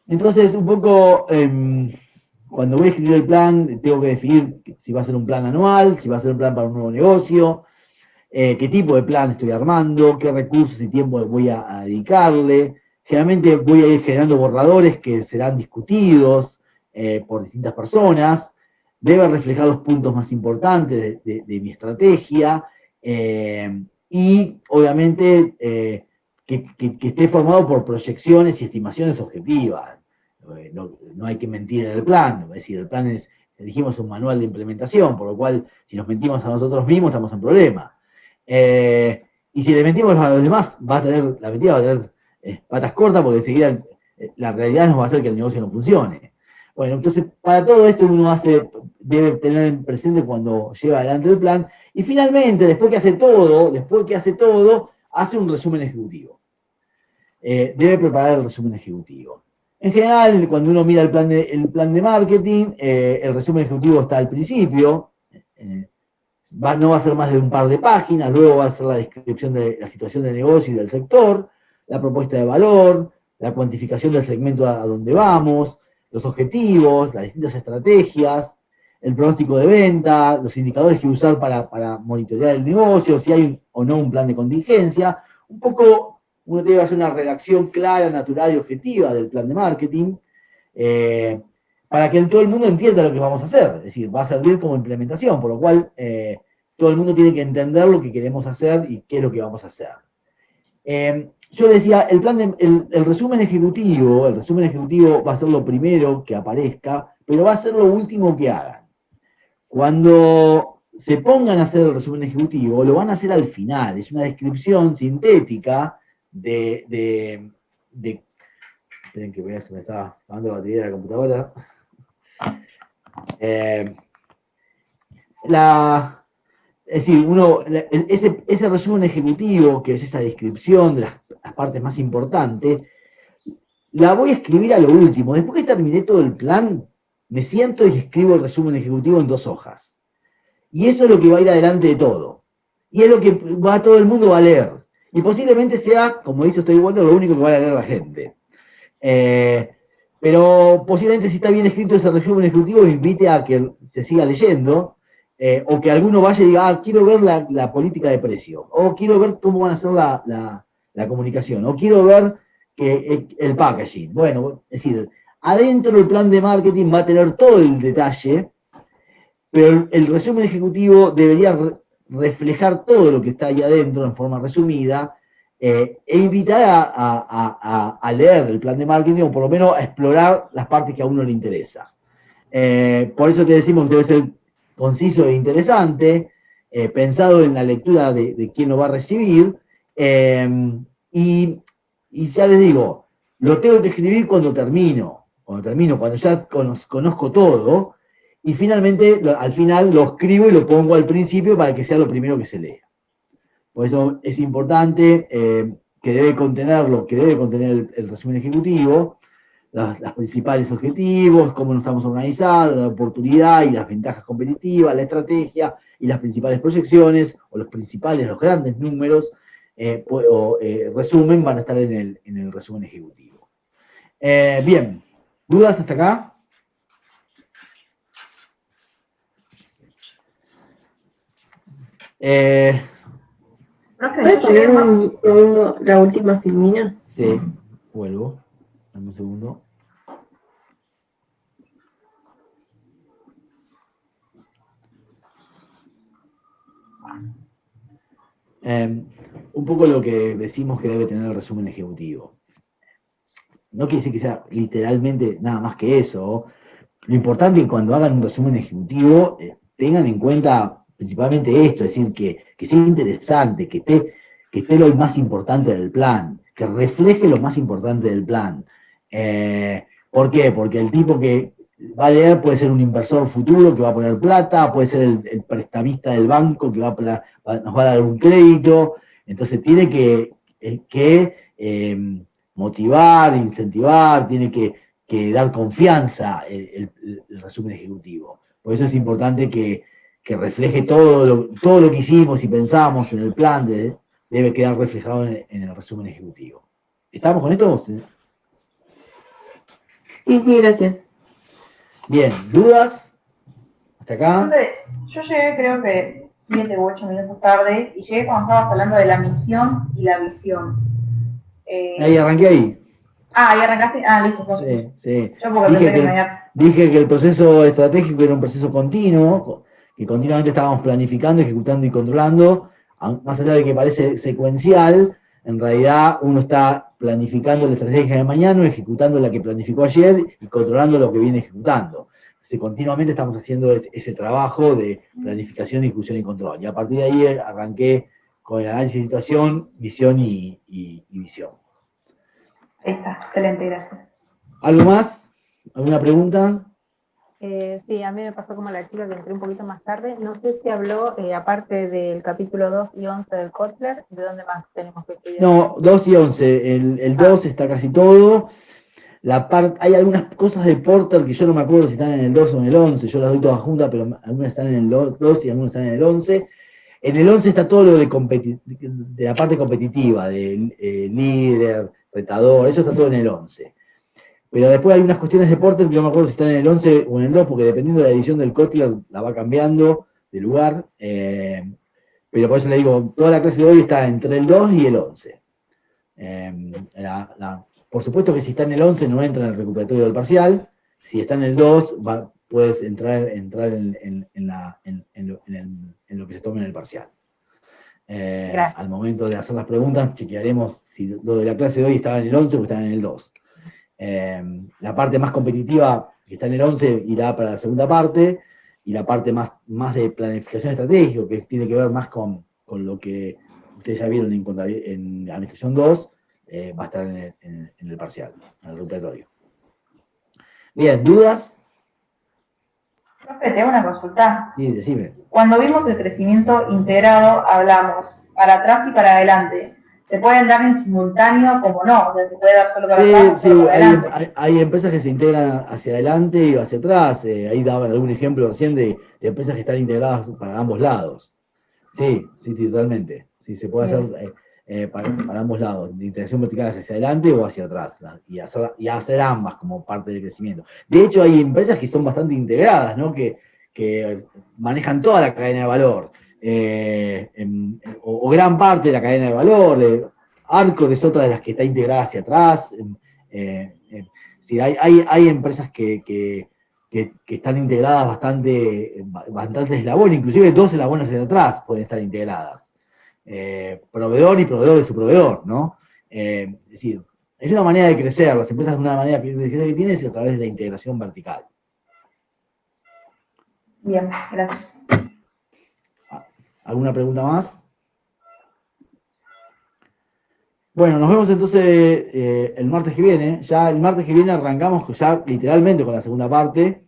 Entonces, un poco, cuando voy a escribir el plan, tengo que definir si va a ser un plan anual, si va a ser un plan para un nuevo negocio, qué tipo de plan estoy armando, qué recursos y tiempo voy a dedicarle. Generalmente voy a ir generando borradores que serán discutidos por distintas personas. Debe reflejar los puntos más importantes de mi estrategia y, obviamente, que esté formado por proyecciones y estimaciones objetivas. No hay que mentir en el plan, es decir, el plan es, dijimos, un manual de implementación, por lo cual, si nos mentimos a nosotros mismos, estamos en problema. Y si le mentimos a los demás, la mentira va a tener patas cortas, porque enseguida la realidad nos va a hacer que el negocio no funcione. Bueno, entonces, para todo esto uno debe tener en presente cuando lleva adelante el plan, y finalmente, después que hace todo, hace un resumen ejecutivo. Debe preparar el resumen ejecutivo. En general, cuando uno mira el plan de marketing, el resumen ejecutivo está al principio, no va a ser más de un par de páginas, luego va a ser la descripción de la situación de negocio y del sector, la propuesta de valor, la cuantificación del segmento a donde vamos, los objetivos, las distintas estrategias, el pronóstico de venta, los indicadores que usar para monitorear el negocio, si hay o no un plan de contingencia. Un poco uno tiene que hacer una redacción clara, natural y objetiva del plan de marketing, para que todo el mundo entienda lo que vamos a hacer. Es decir, va a servir como implementación, por lo cual todo el mundo tiene que entender lo que queremos hacer y qué es lo que vamos a hacer. Yo decía, el resumen ejecutivo va a ser lo primero que aparezca, pero va a ser lo último que hagan. Cuando se pongan a hacer el resumen ejecutivo, lo van a hacer al final. Es una descripción sintética esperen que se me está acabando la batería de la computadora. Es decir, ese resumen ejecutivo, que es esa descripción de las partes más importantes, la voy a escribir a lo último. Después que terminé todo el plan, me siento y escribo el resumen ejecutivo en 2 hojas. Y eso es lo que va a ir adelante de todo. Y es lo que todo el mundo va a leer. Y posiblemente sea, como dice Estoy Wonder, lo único que va a leer la gente. Pero posiblemente, si está bien escrito ese resumen ejecutivo, invite a que se siga leyendo, o que alguno vaya y diga, quiero ver la política de precio, o quiero ver cómo van a hacer la comunicación, o quiero ver el packaging. Bueno, es decir, adentro del plan de marketing va a tener todo el detalle, pero el resumen ejecutivo debería reflejar todo lo que está ahí adentro en forma resumida, e invitar a leer el plan de marketing, o por lo menos a explorar las partes que a uno le interesa. Por eso te decimos que debe ser conciso e interesante, pensado en la lectura de quién lo va a recibir, y ya les digo, lo tengo que escribir cuando ya conozco todo, y finalmente, al final lo escribo y lo pongo al principio para que sea lo primero que se lea. Por eso es importante que debe contener el resumen ejecutivo, los principales objetivos, cómo nos estamos organizados, la oportunidad y las ventajas competitivas, la estrategia y las principales proyecciones, o los grandes números, resumen, van a estar en el resumen ejecutivo. Bien, ¿dudas hasta acá? ¿Puedes poner un segundo la última filmina? Sí, vuelvo. Dame un segundo. Un poco lo que decimos que debe tener el resumen ejecutivo. No quiere decir que sea literalmente nada más que eso. Lo importante es que cuando hagan un resumen ejecutivo tengan en cuenta principalmente esto, es decir, que sea interesante, que esté lo más importante del plan, que refleje lo más importante del plan. ¿Por qué? Porque el tipo que va a leer puede ser un inversor futuro que va a poner plata, puede ser el prestamista del banco que nos va a dar un crédito. Entonces tiene que motivar, incentivar, tiene que dar confianza el resumen ejecutivo. Por eso es importante que refleje todo lo que hicimos y pensamos en el plan, debe quedar reflejado en el resumen ejecutivo. ¿Estamos con esto? Sí, gracias. Bien, ¿dudas? ¿Hasta acá? Yo llegué creo que 7 u 8 minutos tarde y llegué cuando estabas hablando de la misión y la visión. Ahí arranqué ahí. Ah, ¿y arrancaste? Ah, listo. Entonces. Sí. Yo porque pensé que me había... Dije que el proceso estratégico era un proceso continuo, que continuamente estábamos planificando, ejecutando y controlando, más allá de que parece secuencial, en realidad uno está planificando la estrategia de mañana, ejecutando la que planificó ayer y controlando lo que viene ejecutando. Entonces, continuamente estamos haciendo ese trabajo de planificación, ejecución y control. Y a partir de ahí arranqué con el análisis de situación, visión y visión. Ahí está, excelente, gracias. ¿Algo más? ¿Alguna pregunta? Sí, a mí me pasó como la chica que entré un poquito más tarde. No sé si habló, aparte del capítulo 2 y 11 del Kotler, ¿de dónde más tenemos que estudiar? No, 2 y 11. El 2 está casi todo. Hay algunas cosas de Porter que yo no me acuerdo si están en el 2 o en el 11. Yo las doy todas juntas, pero algunas están en el 2 y algunas están en el 11. En el 11 está todo lo de la parte competitiva, de líder, retador, eso está todo en el 11. Pero después hay unas cuestiones de Porter que no me acuerdo si están en el 11 o en el 2, porque dependiendo de la edición del Kotler la va cambiando de lugar. Pero por eso le digo, toda la clase de hoy está entre el 2 y el 11. Por supuesto que si está en el 11 no entra en el recuperatorio del parcial. Si está en el 2, puedes entrar en lo que se tome en el parcial. Al momento de hacer las preguntas, chequearemos si lo de la clase de hoy estaba en el 11 o estaba en el 2. La parte más competitiva que está en el 11 irá para la segunda parte, y la parte más de planificación estratégica, que tiene que ver más con lo que ustedes ya vieron en Administración 2, va a estar en el parcial, en el repertorio. Bien, ¿dudas? Profe, te hago una consulta. Sí, decime. Cuando vimos el crecimiento integrado, hablamos para atrás y para adelante. ¿Se pueden dar en simultáneo como no? O sea, ¿se puede dar solo para atrás o solo para adelante? Hay empresas que se integran hacia adelante y hacia atrás. Ahí daban algún ejemplo recién de empresas que están integradas para ambos lados. Sí, totalmente. Sí, se puede hacer para ambos lados, de integración vertical hacia adelante o hacia atrás, y hacer ambas como parte del crecimiento. De hecho, hay empresas que son bastante integradas, ¿no? Que manejan toda la cadena de valor. O gran parte de la cadena de valor. Arcor es otra de las que está integrada hacia atrás. Sí, hay empresas que están integradas bastante eslabones, inclusive 2 eslabones hacia atrás pueden estar integradas. Proveedor y proveedor de su proveedor, ¿no? Es decir, es una manera de crecer. Las empresas, una manera de crecer que tienen es a través de la integración vertical. Bien, gracias. ¿Alguna pregunta más? Bueno, nos vemos entonces el martes que viene. Ya el martes que viene arrancamos ya literalmente con la segunda parte.